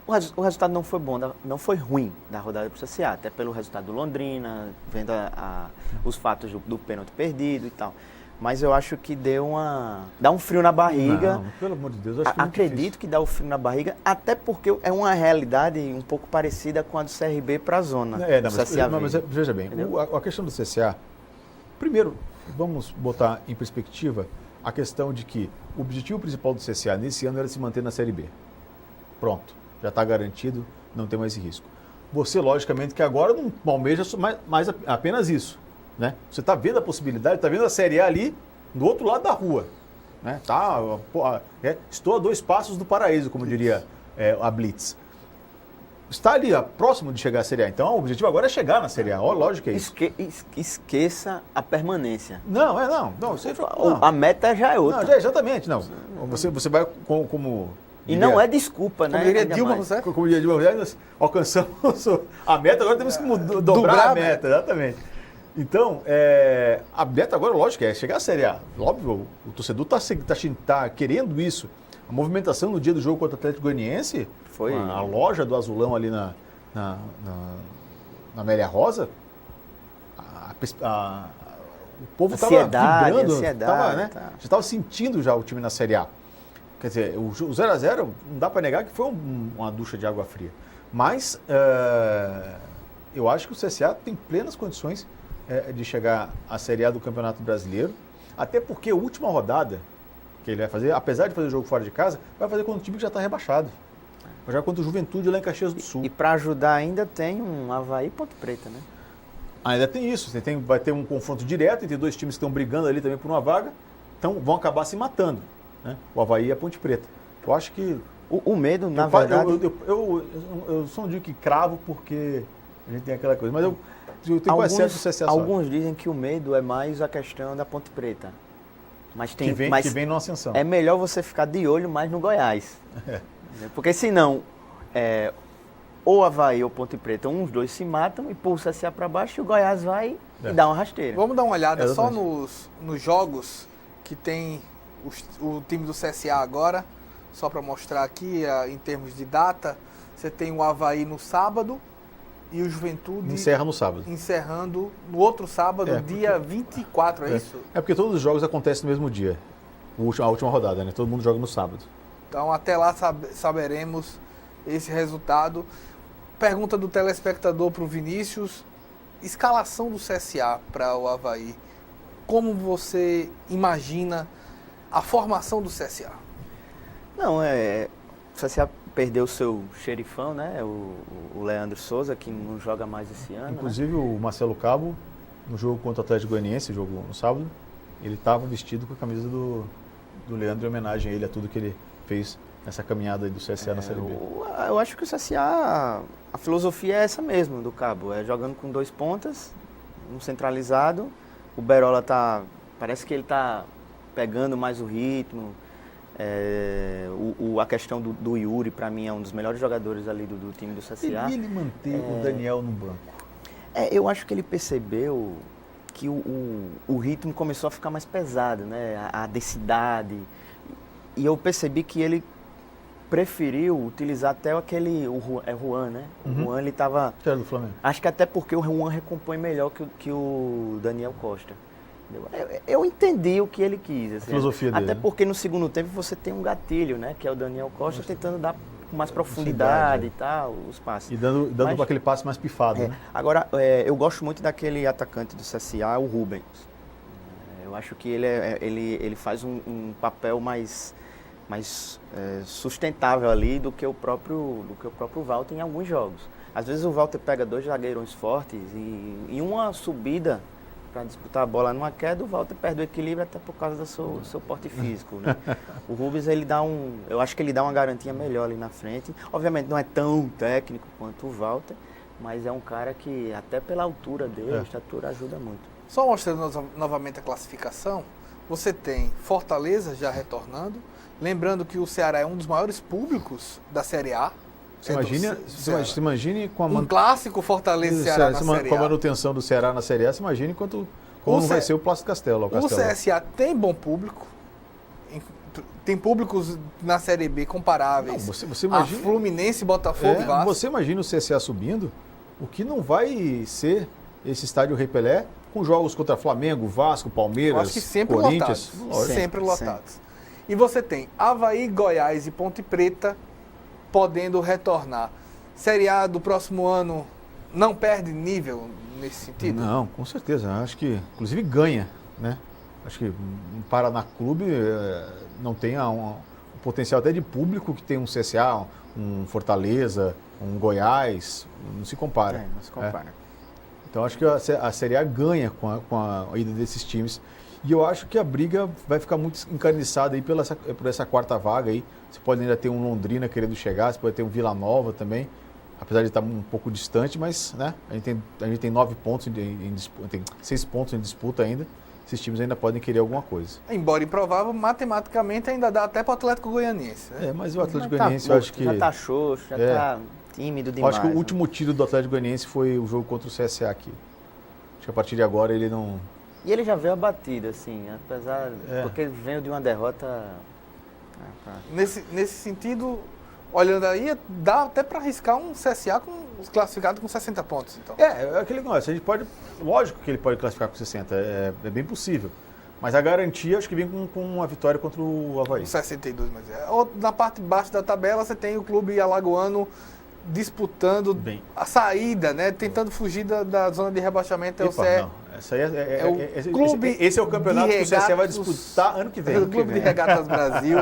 O resultado não foi bom, não foi ruim da rodada para o CSA, até pelo resultado do Londrina, vendo os fatos do pênalti perdido e tal. Mas eu acho que dá um frio na barriga. Não, pelo amor de Deus, eu acho que acredito que dá o frio na barriga, até porque é uma realidade um pouco parecida com a do CRB para a zona. Mas veja bem, a questão do CSA, primeiro, vamos botar em perspectiva a questão de que o objetivo principal do CSA nesse ano era se manter na Série B. Pronto, já está garantido, não tem mais esse risco. Você, logicamente, que agora não almeja mais apenas isso. Né? Você está vendo a possibilidade, está vendo a Série A ali do outro lado da rua. Né? Estou a 2 passos do paraíso, como diria a Blitz. Está ali, próximo de chegar à Série A. Então, o objetivo agora é chegar na Série A. Lógico que é isso. Esqueça a permanência. Não. A meta já é outra. Não, exatamente. Não. Você vai como... E não é desculpa, né? Como diria Dilma Rousseff. Como diria Dilma Rousseff, nós alcançamos a meta, agora temos que dobrar a meta. Exatamente. Então, a meta agora, lógico, é chegar à Série A. Óbvio, o torcedor está querendo isso. A movimentação no dia do jogo contra o Atlético Goianiense, foi a loja do Azulão ali na Amélia Rosa, o povo estava vibrando, já estava sentindo já o time na Série A. Quer dizer, o 0x0, não dá para negar que foi uma ducha de água fria. Mas eu acho que o CSA tem plenas condições de chegar à Série A do Campeonato Brasileiro, até porque a última rodada que ele vai fazer, apesar de fazer o jogo fora de casa, vai fazer contra um time que já está rebaixado. Vai jogar contra o Juventude lá em Caxias do Sul. E para ajudar ainda tem um Avaí e Ponte Preta, né? Ainda tem isso, vai ter um confronto direto entre 2 times que estão brigando ali também por uma vaga, então vão acabar se matando, né? O Avaí e a Ponte Preta. Eu acho que... O medo, na verdade... Eu só não digo que cravo porque a gente tem aquela coisa, mas eu tenho quase certo do CSA. Alguns dizem que o medo é mais a questão da Ponte Preta. Mas que vem numa ascensão. É melhor você ficar de olho mais no Goiás. Porque senão, ou Avaí ou Ponte Preta, uns dois se matam e pulsa o CSA para baixo e o Goiás vai e dá uma rasteira. Vamos dar uma olhada só nos jogos que tem o time do CSA agora, só para mostrar aqui em termos de data. Você tem o Avaí no sábado, e o Juventude... Encerra no sábado. Encerrando no outro sábado, dia 24, é isso? É porque todos os jogos acontecem no mesmo dia. A última rodada, né? Todo mundo joga no sábado. Então, até lá saberemos esse resultado. Pergunta do telespectador para o Vinícius. Escalação do CSA para o Avaí. Como você imagina a formação do CSA? Não, o CSA perdeu o seu xerifão, né? O Leandro Souza, que não joga mais esse ano. Inclusive, o Marcelo Cabo, no jogo contra o Atlético Goianiense, jogo no sábado, ele estava vestido com a camisa do Leandro em homenagem a ele, a tudo que ele fez nessa caminhada aí do CSA na Série B. Eu acho que o CSA, a filosofia é essa mesmo do Cabo, jogando com 2 pontas, um centralizado. O Berola parece que ele está pegando mais o ritmo. A questão do Yuri, para mim, é um dos melhores jogadores ali do time do CSA. E ele manter o Daniel no banco? Eu acho que ele percebeu que o ritmo começou a ficar mais pesado, né? A densidade. E eu percebi que ele preferiu utilizar até o Juan, né? O Juan, ele estava... Que era do Flamengo. Acho que até porque o Juan recompõe melhor que o Daniel Costa. Eu entendi o que ele quis. Assim, filosofia dele, até né? porque no segundo tempo você tem um gatilho, né? Que é o Daniel Costa tentando dar com mais profundidade e tal, os passes. E dando aquele passe mais pifado, né? Agora, eu gosto muito daquele atacante do CSA, o Rubens. Eu acho que ele faz um papel mais sustentável ali do que o próprio Walter em alguns jogos. Às vezes o Walter pega 2 zagueirões fortes e em uma subida para disputar a bola numa queda, o Walter perde o equilíbrio até por causa do seu porte físico, né? O Rubens, eu acho que ele dá uma garantia melhor ali na frente. Obviamente não é tão técnico quanto o Walter, mas é um cara que até pela altura dele, a estatura ajuda muito. Só mostrando novamente a classificação, você tem Fortaleza já retornando, lembrando que o Ceará é um dos maiores públicos da Série A. Você imagine com um clássico Fortaleza e Ceará na Série A. Com a manutenção do Ceará na Série A, você imagine como vai ser o Plácido Castelo. O CSA tem bom público, tem públicos na Série B comparáveis. Não, você imagina, a Fluminense, Botafogo e Vasco. Você imagina o CSA subindo, o que não vai ser esse estádio Rei Pelé com jogos contra Flamengo, Vasco, Palmeiras, eu acho que sempre Corinthians. Lotados. Sempre lotados. E você tem Avaí, Goiás e Ponte Preta podendo retornar. Série A do próximo ano não perde nível nesse sentido? Não, com certeza. Acho que, inclusive, ganha, né? Acho que um Paraná Clube não tem um potencial até de público que tem um CSA, um Fortaleza, um Goiás, não se compara. Não se compara. Então, acho que a Série A ganha com a ida desses times. E eu acho que a briga vai ficar muito encarniçada aí por essa quarta vaga aí. Você pode ainda ter um Londrina querendo chegar, você pode ter um Vila Nova também, apesar de estar um pouco distante, mas né, a gente tem 9 pontos em disputa, tem 6 pontos em disputa ainda. Esses times ainda podem querer alguma coisa. Embora improvável, matematicamente ainda dá até para o Atlético Goianiense. Né? Mas o Atlético Goianiense eu acho que... Já tá xoxo, já tá tímido demais. Eu acho que o último tiro do Atlético Goianiense foi o jogo contra o CSA aqui. Acho que a partir de agora ele não... E ele já veio abatido, assim, apesar... Porque ele veio de uma derrota... Nesse sentido, olhando aí, dá até para arriscar um CSA classificado com 60 pontos. Então. É aquele negócio, a gente pode... Lógico que ele pode classificar com 60, é bem possível. Mas a garantia, acho que vem com uma vitória contra o Avaí. 62, mas na parte de baixo da tabela, você tem o clube alagoano disputando a saída, né? Tentando fugir da zona de rebaixamento. Essa aí esse é o campeonato que o CSA vai disputar ano que vem. O Clube de Regatas Brasil.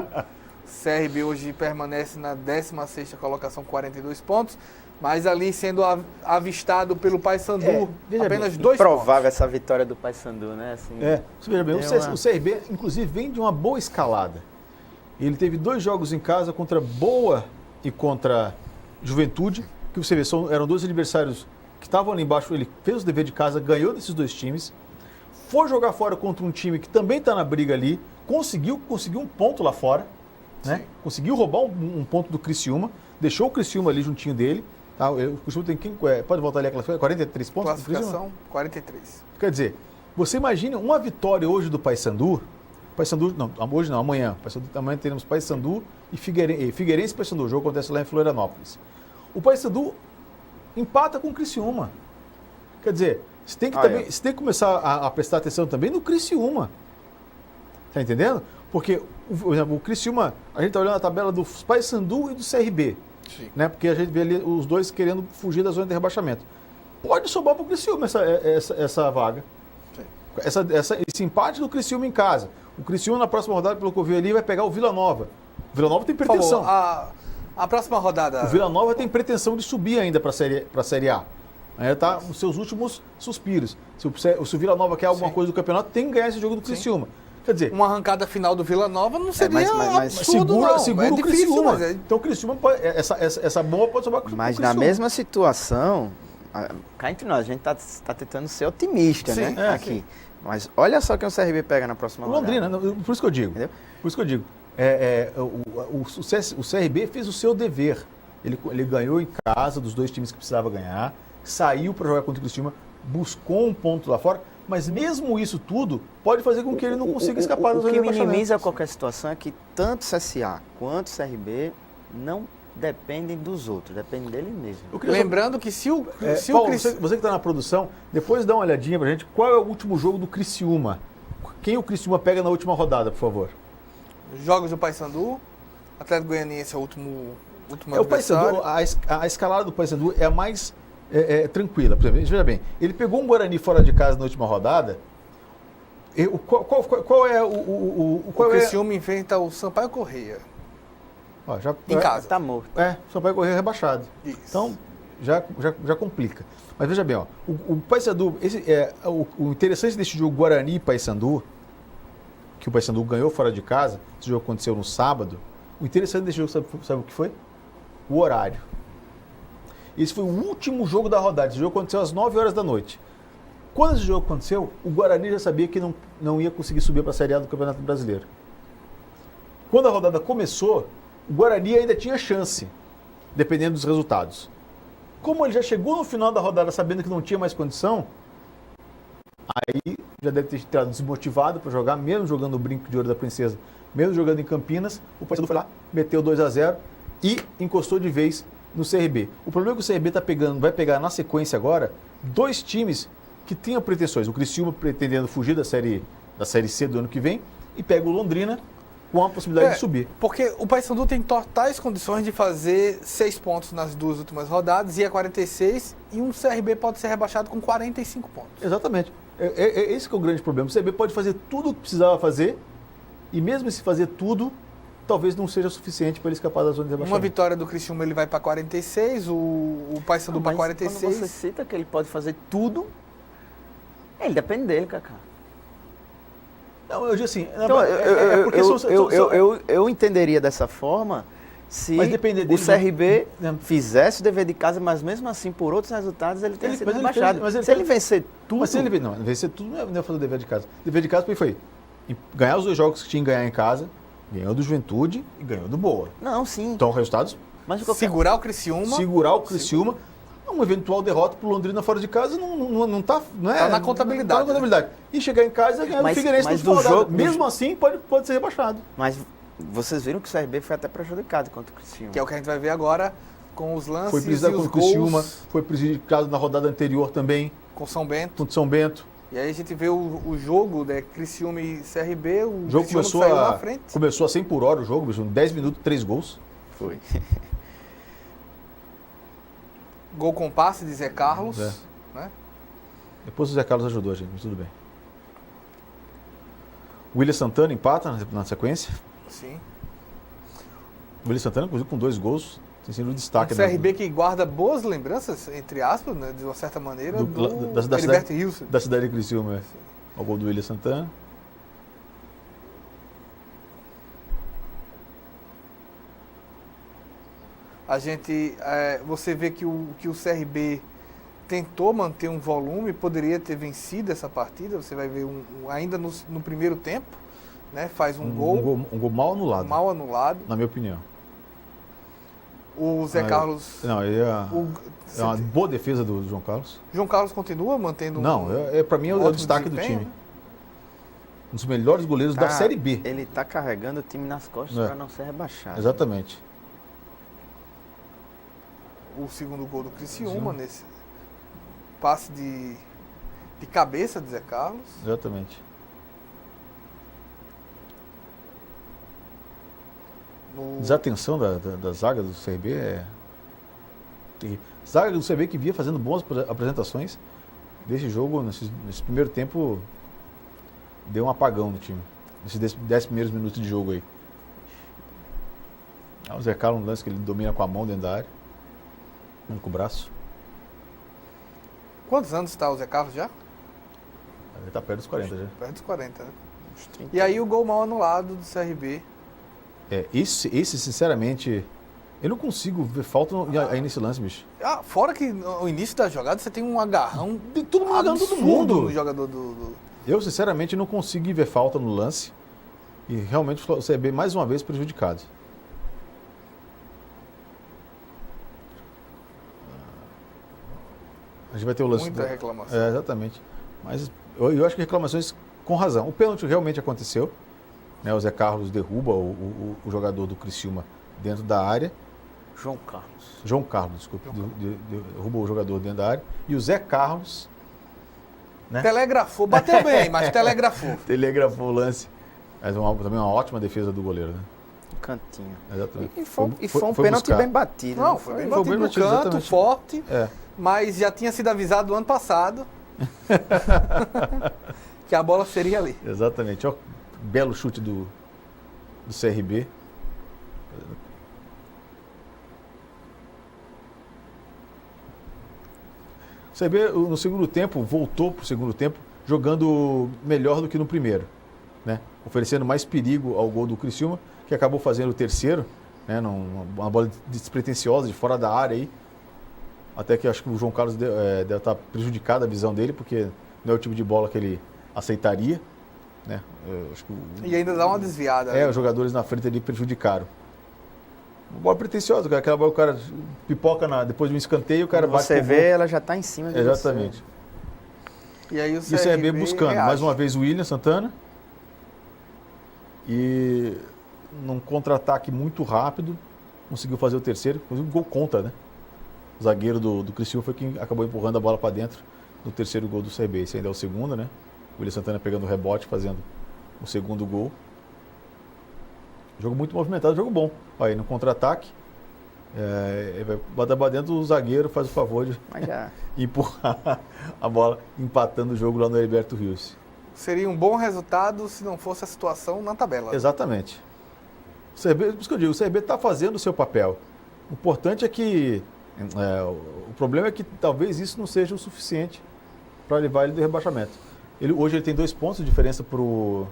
CRB hoje permanece na 16ª colocação, 42 pontos, mas ali sendo avistado pelo Paysandu, apenas 2 pontos. Provável essa vitória do Paysandu, né? Assim, você veja bem, o CRB, inclusive, vem de uma boa escalada. Ele teve 2 jogos em casa contra Boa e contra Juventude, que você vê, eram 2 adversários que estavam ali embaixo. Ele fez o dever de casa, ganhou desses 2 times, foi jogar fora contra um time que também está na briga ali, conseguiu um ponto lá fora, né? Conseguiu roubar um ponto do Criciúma, deixou o Criciúma ali juntinho dele. Tá? O Criciúma tem pode voltar ali a classificação? 43 pontos? Classificação, 43. Quer dizer, você imagina uma vitória hoje do Paysandu, hoje não, amanhã. Amanhã teremos Paysandu e Figueirense e Paysandu. O jogo acontece lá em Florianópolis. O Paysandu empata com o Criciúma. Quer dizer, você tem que começar a prestar atenção também no Criciúma. Tá entendendo? Porque, por exemplo, o Criciúma, a gente está olhando a tabela do Paysandu e do CRB. Sim. Né? Porque a gente vê ali os dois querendo fugir da zona de rebaixamento. Pode sobrar para o Criciúma essa vaga. Esse empate do Criciúma em casa. O Criciúma, na próxima rodada, pelo que eu vi ali, vai pegar o Vila Nova. O Vila Nova tem pretensão. A próxima rodada... O Vila Nova tem pretensão de subir ainda para a Série A. Ainda está nos seus últimos suspiros. Se o Vila Nova quer alguma coisa do campeonato, tem que ganhar esse jogo do Criciúma. Quer dizer, uma arrancada final do Vila Nova não seria absurdo, segura não. O Criciúma. Então o Criciúma, essa bomba pode sobrar com o Criciúma. Mas na mesma situação, cá entre nós, a gente está tentando ser otimista, né? Aqui. Sim. Mas olha só quem o CRB pega na próxima rodada. Londrina, por isso que eu digo. Entendeu? Por isso que eu digo. O CRB fez o seu dever. Ele ganhou em casa dos 2 times que precisava ganhar, saiu para jogar contra o Criciúma, buscou um ponto lá fora. Mas mesmo isso tudo pode fazer com que ele não consiga escapar da zona de rebaixamento. O que minimiza qualquer situação é que tanto CSA quanto CRB não dependem dos outros, dependem dele mesmo. Lembrando que se o Paulo, você que está na produção, depois dá uma olhadinha pra gente, qual é o último jogo do Criciúma Quem o Criciúma pega na última rodada, por favor? Jogos do Paysandu. Atlético Goianiense é o último O Paysandu, a escalada do Paysandu é a mais tranquila. Por exemplo, veja bem, ele pegou um Guarani fora de casa na última rodada. Qual é o Criciúma enfrenta o Sampaio Corrêa. Em casa. Tá morto. O Sampaio Corrêa rebaixado. Isso. Então, já complica. Mas veja bem, o Paysandu, o interessante desse jogo Guarani e Paysandu, que o Paysandu ganhou fora de casa, esse jogo aconteceu no sábado. O interessante desse jogo, sabe o que foi? O horário. Esse foi o último jogo da rodada. Esse jogo aconteceu às 9 horas da noite. Quando esse jogo aconteceu, o Guarani já sabia que não ia conseguir subir para a Série A do Campeonato Brasileiro. Quando a rodada começou, o Guarani ainda tinha chance, dependendo dos resultados. Como ele já chegou no final da rodada sabendo que não tinha mais condição, aí já deve ter estado desmotivado para jogar, mesmo jogando o Brinco de Ouro da Princesa, mesmo jogando em Campinas, o Paysandu foi lá, meteu 2-0 e encostou de vez no CRB. O problema é que o CRB vai pegar na sequência agora 2 times que tinham pretensões. O Criciúma pretendendo fugir da série C do ano que vem e pega o Londrina com a possibilidade de subir. Porque o Paysandu tem totais condições de fazer 6 pontos nas 2 últimas rodadas, e é 46, e um CRB pode ser rebaixado com 45 pontos. Exatamente. Esse que é o grande problema. O CRB pode fazer tudo o que precisava fazer, e mesmo se fazer tudo, talvez não seja suficiente para ele escapar da zona de rebaixamento. Uma vitória do Criciúma ele vai para 46, o Paysandu para 46. Quando você cita que ele pode fazer tudo, ele depende dele, Cacá. Não, eu digo assim... Então, eu entenderia dessa forma se o CRB fizesse o dever de casa, mas mesmo assim, por outros resultados, ele teria sido rebaixado. Se ele vencer tudo... Mas se ele vencer tudo, não é fazer o dever de casa. O dever de casa foi ganhar os 2 jogos que tinha que ganhar em casa, ganhou do Juventude e ganhou do Boa. Não, sim. Então, resultados... Mas segurar o Criciúma. Segurar o Criciúma. Uma eventual derrota para o Londrina fora de casa não está... Está na contabilidade. Tá na contabilidade. E chegar em casa e ganhar do Figueirense no final. Mesmo assim, pode ser rebaixado. Mas vocês viram que o CRB foi até prejudicado contra o Criciúma. Que é o que a gente vai ver agora com os lances. Foi prejudicado contra o Criciúma, foi prejudicado na rodada anterior também. Com São Bento. Com São Bento. E aí a gente vê o jogo, né, Criciúma e CRB, o jogo Criciúma saiu na frente. Começou a 100 por hora o jogo, bicho, 10 minutos, 3 gols. Foi. Gol com passe de Zé Carlos. Né? Depois o Zé Carlos ajudou a gente, mas tudo bem. O William Santana empata na sequência. Sim. O William Santana, inclusive, com 2 gols, tem sido um destaque. O CRB que guarda boas lembranças, entre aspas, né, de uma certa maneira, do Heriberto Hilson. Da cidade de Criciúma, o gol do William Santana. A gente, você vê que o CRB tentou manter um volume, poderia ter vencido essa partida. Você vai ver ainda no primeiro tempo, né, faz um gol. Um gol mal anulado. Mal anulado. Na minha opinião. O Zé Carlos... Não, é uma boa defesa do João Carlos. João Carlos continua mantendo para mim é o destaque do time. Um dos melhores goleiros da Série B. Ele está carregando o time nas costas para não ser rebaixado. Exatamente. O segundo gol do Criciúma, nesse passe de cabeça de Zé Carlos. Exatamente. Desatenção da zaga do CRB é terrível. Zaga do CRB que vinha fazendo boas apresentações desse jogo, nesse primeiro tempo, deu um apagão no time. Nesses 10 primeiros minutos de jogo aí. O Zé Carlos, um lance que ele domina com a mão dentro da área. Com o braço. Quantos anos está o Zé Carlos já? Ele está perto dos 40 já. Perto dos 40, né? E aí o gol mal anulado do CRB. Esse sinceramente, eu não consigo ver falta aí nesse lance, bicho. Fora que no início da jogada você tem um agarrão. Tem todo mundo agarrando todo mundo. No jogador do... Eu, sinceramente, não consegui ver falta no lance. E realmente o CRB mais uma vez prejudicado. A gente vai ter o lance. Muita reclamação. Exatamente. Mas eu acho que reclamações com razão. O pênalti realmente aconteceu. Né? O Zé Carlos derruba o jogador do Criciúma dentro da área. João Carlos, desculpe. Derruba o jogador dentro da área. E o Zé Carlos né? Telegrafou, bateu bem, mas telegrafou. Telegrafou o lance. Mas também uma ótima defesa do goleiro, né? Cantinho. Exatamente. E foi um pênalti buscar. bem batido. Não, né? foi bem Foi batido bem no batido, canto, exatamente. forte, É. mas já tinha sido avisado ano passado que a bola seria ali. Exatamente. Ó, belo chute do CRB. O CRB, no segundo tempo, voltou para o segundo tempo jogando melhor do que no primeiro, né? Oferecendo mais perigo ao gol do Criciúma, que acabou fazendo o terceiro, né? Uma bola despretensiosa, de fora da área aí. Até que acho que o João Carlos deve estar prejudicado a visão dele, porque não é o tipo de bola que ele aceitaria, né? Acho que E ainda dá uma desviada. os jogadores na frente ali prejudicaram. Uma bola pretensiosa, aquela bola o cara pipoca depois de um escanteio, o cara bate Você pro vê, gol. ela já está em cima de Exatamente. E aí o E o CRB buscando, reage. mais uma vez o William Santana. E num contra-ataque muito rápido, conseguiu fazer o terceiro, inclusive um gol contra, né? O zagueiro do Criciúma foi quem acabou empurrando a bola para dentro no terceiro gol do CRB. Esse ainda é o segundo, né? O William Santana pegando o rebote, fazendo o segundo gol. Jogo muito movimentado, jogo bom. Olha aí, no contra-ataque, vai bater para dentro, o zagueiro faz o favor de Mas já... empurrar a bola, empatando o jogo lá no Heriberto Rios. Seria um bom resultado se não fosse a situação na tabela. Exatamente. O CRB, por isso que eu digo, o CRB está fazendo o seu papel. O importante é que... o problema é que talvez isso não seja o suficiente para levar ele do rebaixamento. Hoje ele tem 2 pontos de diferença para o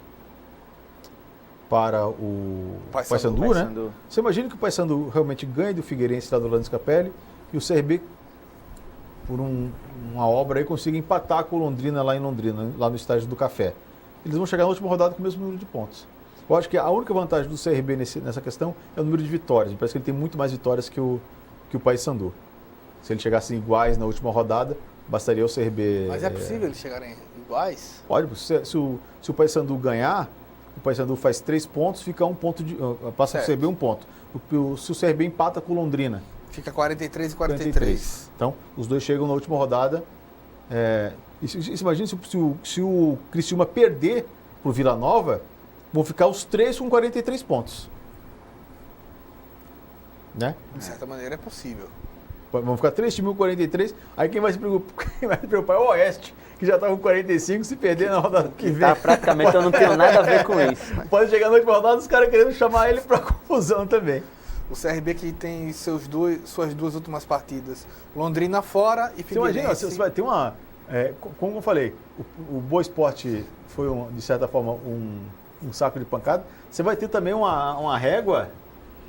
Paysandu, né? Você imagina que o Paysandu realmente ganhe do Figueirense lá do Orlando Scapelli e o CRB, por uma obra aí, consiga empatar com o Londrina lá em Londrina, lá no estádio do Café. Eles vão chegar na última rodada com o mesmo número de pontos. Eu acho que a única vantagem do CRB nessa questão é o número de vitórias. Me parece que ele tem muito mais vitórias que o Paysandu. Se eles chegassem iguais na última rodada, bastaria o CRB... Mas é possível eles chegarem iguais? Pode, se o Paysandu ganhar, o Paysandu faz 3 pontos, fica 1 ponto passa o CRB 1 ponto. Se o CRB empata com o Londrina, fica 43 e 43. Então, os dois chegam na última rodada. Imagina se o Criciúma perder para o Vila Nova, vão ficar os 3 com 43 pontos. Né? De certa maneira é possível. Vão ficar 3 times com 43. Aí quem vai se preocupar é o Oeste, que já está com 45, se perder na rodada que vem. Tá, praticamente eu não tenho nada a ver com isso. Pode chegar na última rodada os caras querendo chamar ele para confusão também. O CRB que tem suas 2 últimas partidas. Londrina fora e Você imagina, Figueirense. você vai ter uma... como eu falei, o Boa Esporte foi, de certa forma, um saco de pancada. Você vai ter também uma régua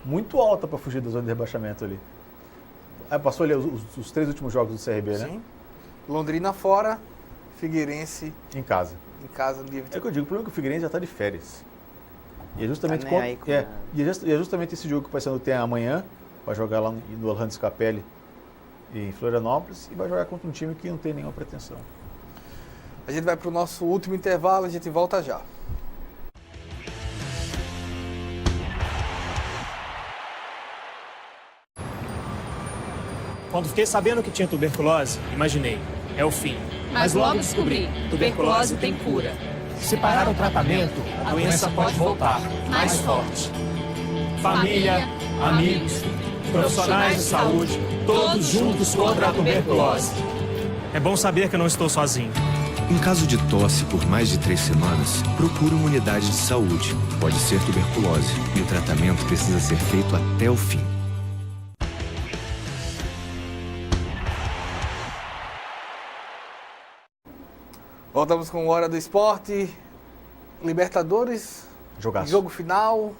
muito alta para fugir da zona de rebaixamento ali. Passou ali os 3 últimos jogos do CRB, né? Sim. Londrina fora, Figueirense Em casa. em casa no dia É 24. que eu digo, o problema é que o Figueirense já está de férias. E é justamente, Tá nem aí com nada. e é justamente esse jogo que o Paysandu tem amanhã, vai jogar lá no Orlando Scapelli em Florianópolis, e vai jogar contra um time que não tem nenhuma pretensão. A gente vai para o nosso último intervalo, a gente volta já. Quando fiquei sabendo que tinha tuberculose, imaginei, é o fim. Mas logo descobri, tuberculose tem cura. Se parar o tratamento, a doença pode voltar, mais forte. Família, amigos, profissionais de saúde, todos juntos contra a tuberculose. É bom saber que eu não estou sozinho. Em caso de tosse por mais de 3 semanas, procure uma unidade de saúde. Pode ser tuberculose e o tratamento precisa ser feito até o fim. Voltamos com Hora do Esporte. Libertadores, Jogaço. jogo final,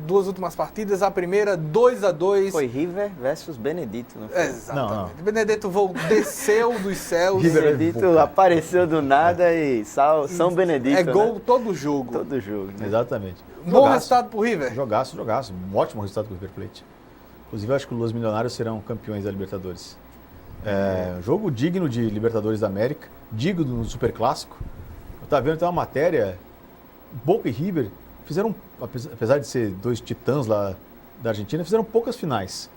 2 últimas partidas. A primeira, 2-2. Foi River versus Benedito, não foi? Exatamente. Benedetto desceu dos céus. Benedito apareceu do nada e São Benedito. É gol né? todo jogo. Todo jogo. Né? Exatamente. Bom resultado pro River. Jogaço. Um ótimo resultado pro River Plate. Inclusive, eu acho que os Milionários serão campeões da Libertadores. Jogo digno de Libertadores da América, digno do Superclássico. Eu estava vendo, tem uma matéria, Boca e River fizeram, apesar de ser 2 titãs lá da Argentina, fizeram poucas finais.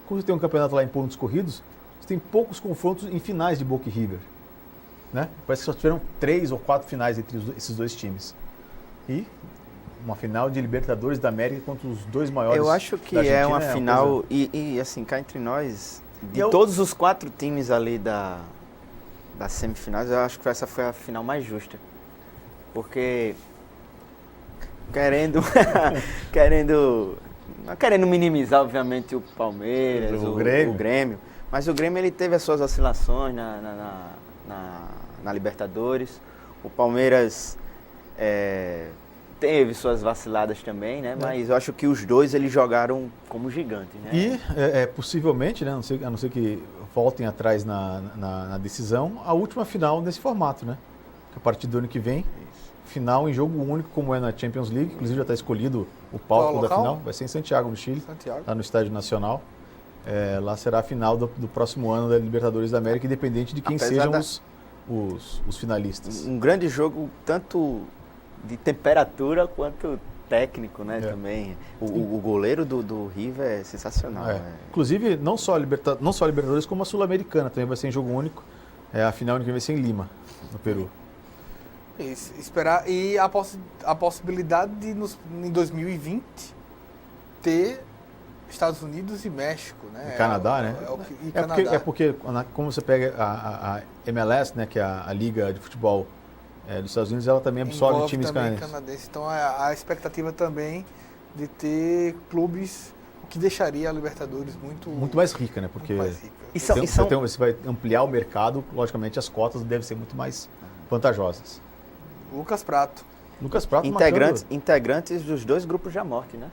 Quando você tem um campeonato lá em pontos corridos, você tem poucos confrontos em finais de Boca e River. né? Parece que só tiveram 3 ou 4 finais entre esses dois times. E uma final de Libertadores da América contra os dois maiores. Eu acho que é uma final, e assim, cá entre nós, de todos os 4 times ali das semifinais, eu acho que essa foi a final mais justa. Porque querendo minimizar, obviamente, o Palmeiras, o Grêmio. Mas o Grêmio ele teve as suas oscilações na Libertadores. O Palmeiras teve suas vaciladas também, né? Mas eu acho que os dois eles jogaram como gigantes, né? E possivelmente, né? A não ser que voltem atrás na decisão, a última final nesse formato, né? A partir do ano que vem, final em jogo único, como é na Champions League. Inclusive já está escolhido o palco da final. Vai ser em Santiago, no Chile. Lá no Estádio Nacional. Lá será a final do próximo ano da Libertadores da América, independente de quem sejam os finalistas. Um grande jogo, tanto de temperatura quanto técnico, né? Também. O goleiro do River é sensacional. Inclusive, não só a Libertadores, como a Sul-Americana também vai ser em jogo único. A final que vai ser em Lima, no Peru. Isso, esperar. E a possibilidade de, em 2020, ter Estados Unidos e México, né? E Canadá, né? Porque como você pega a MLS, né, que é a Liga de Futebol dos Estados Unidos, ela também absorve times canadenses. Então a expectativa também de ter clubes, o que deixaria a Libertadores muito mais rica, né? Porque você vai ampliar o mercado, logicamente as cotas devem ser muito mais vantajosas. Lucas Prato. Integrantes dos 2 grupos da morte, né?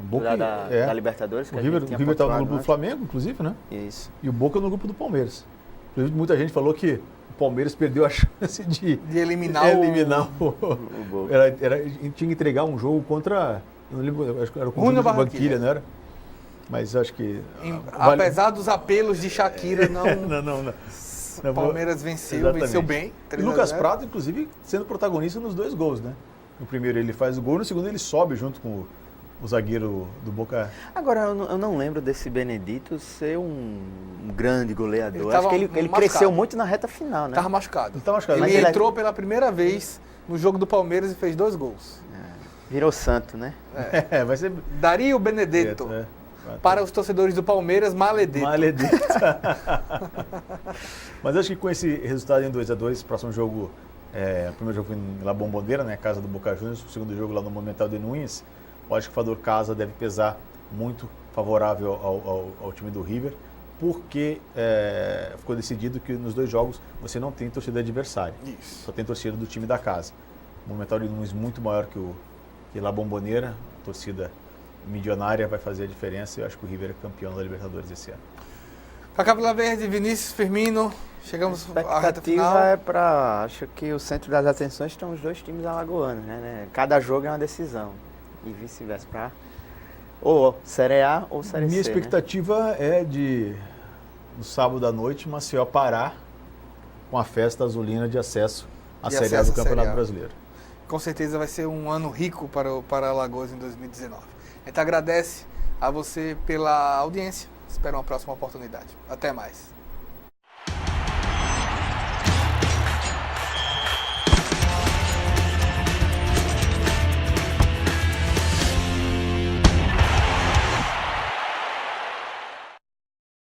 Boca da Libertadores. O River estava no grupo do Flamengo, inclusive, né? Isso. E o Boca no grupo do Palmeiras. Inclusive, muita gente falou que o Palmeiras perdeu a chance de eliminar o Boca. Tinha que entregar um jogo contra... Eu não lembro, acho que era o Júnior Barranquilla, não era? Mas acho que... Apesar dos apelos de Shakira, não... O Palmeiras venceu bem. E Lucas Prato, inclusive, sendo protagonista nos 2 gols, né? No primeiro ele faz o gol, no segundo ele sobe junto com o zagueiro do Boca. Agora, eu não lembro desse Benedito ser um grande goleador. Acho que ele cresceu muito na reta final, né? Estava machucado. Ele entrou pela primeira vez no jogo do Palmeiras e fez 2 gols. Virou santo, né? Vai ser... Dario Benedetto. Para os torcedores do Palmeiras, Maledetto. Mas acho que com esse resultado em 2-2, próximo jogo, o primeiro jogo foi em La Bombonera, né, casa do Boca Juniors, o segundo jogo lá no Monumental de Núñez. Acho que o fator casa deve pesar muito favorável ao time do River, porque ficou decidido que nos 2 jogos você não tem torcida adversária. Isso. Só tem torcida do time da casa. O Monumental de Núñez muito maior que La Bombonera, a torcida milionária vai fazer a diferença e eu acho que o River é campeão da Libertadores esse ano. Cacá Vila Verde, Vinícius, Firmino, chegamos à reta final. Acho que o centro das atenções estão os 2 times alagoanos, né? Cada jogo é uma decisão e vice-versa, para ou Série A ou Série C. Minha expectativa é de, no sábado à noite, Maceió parar com a festa azulina de acesso à Série A do Campeonato Brasileiro. Com certeza vai ser um ano rico para Alagoas em 2019. A gente agradece a você pela audiência. Espero uma próxima oportunidade. Até mais.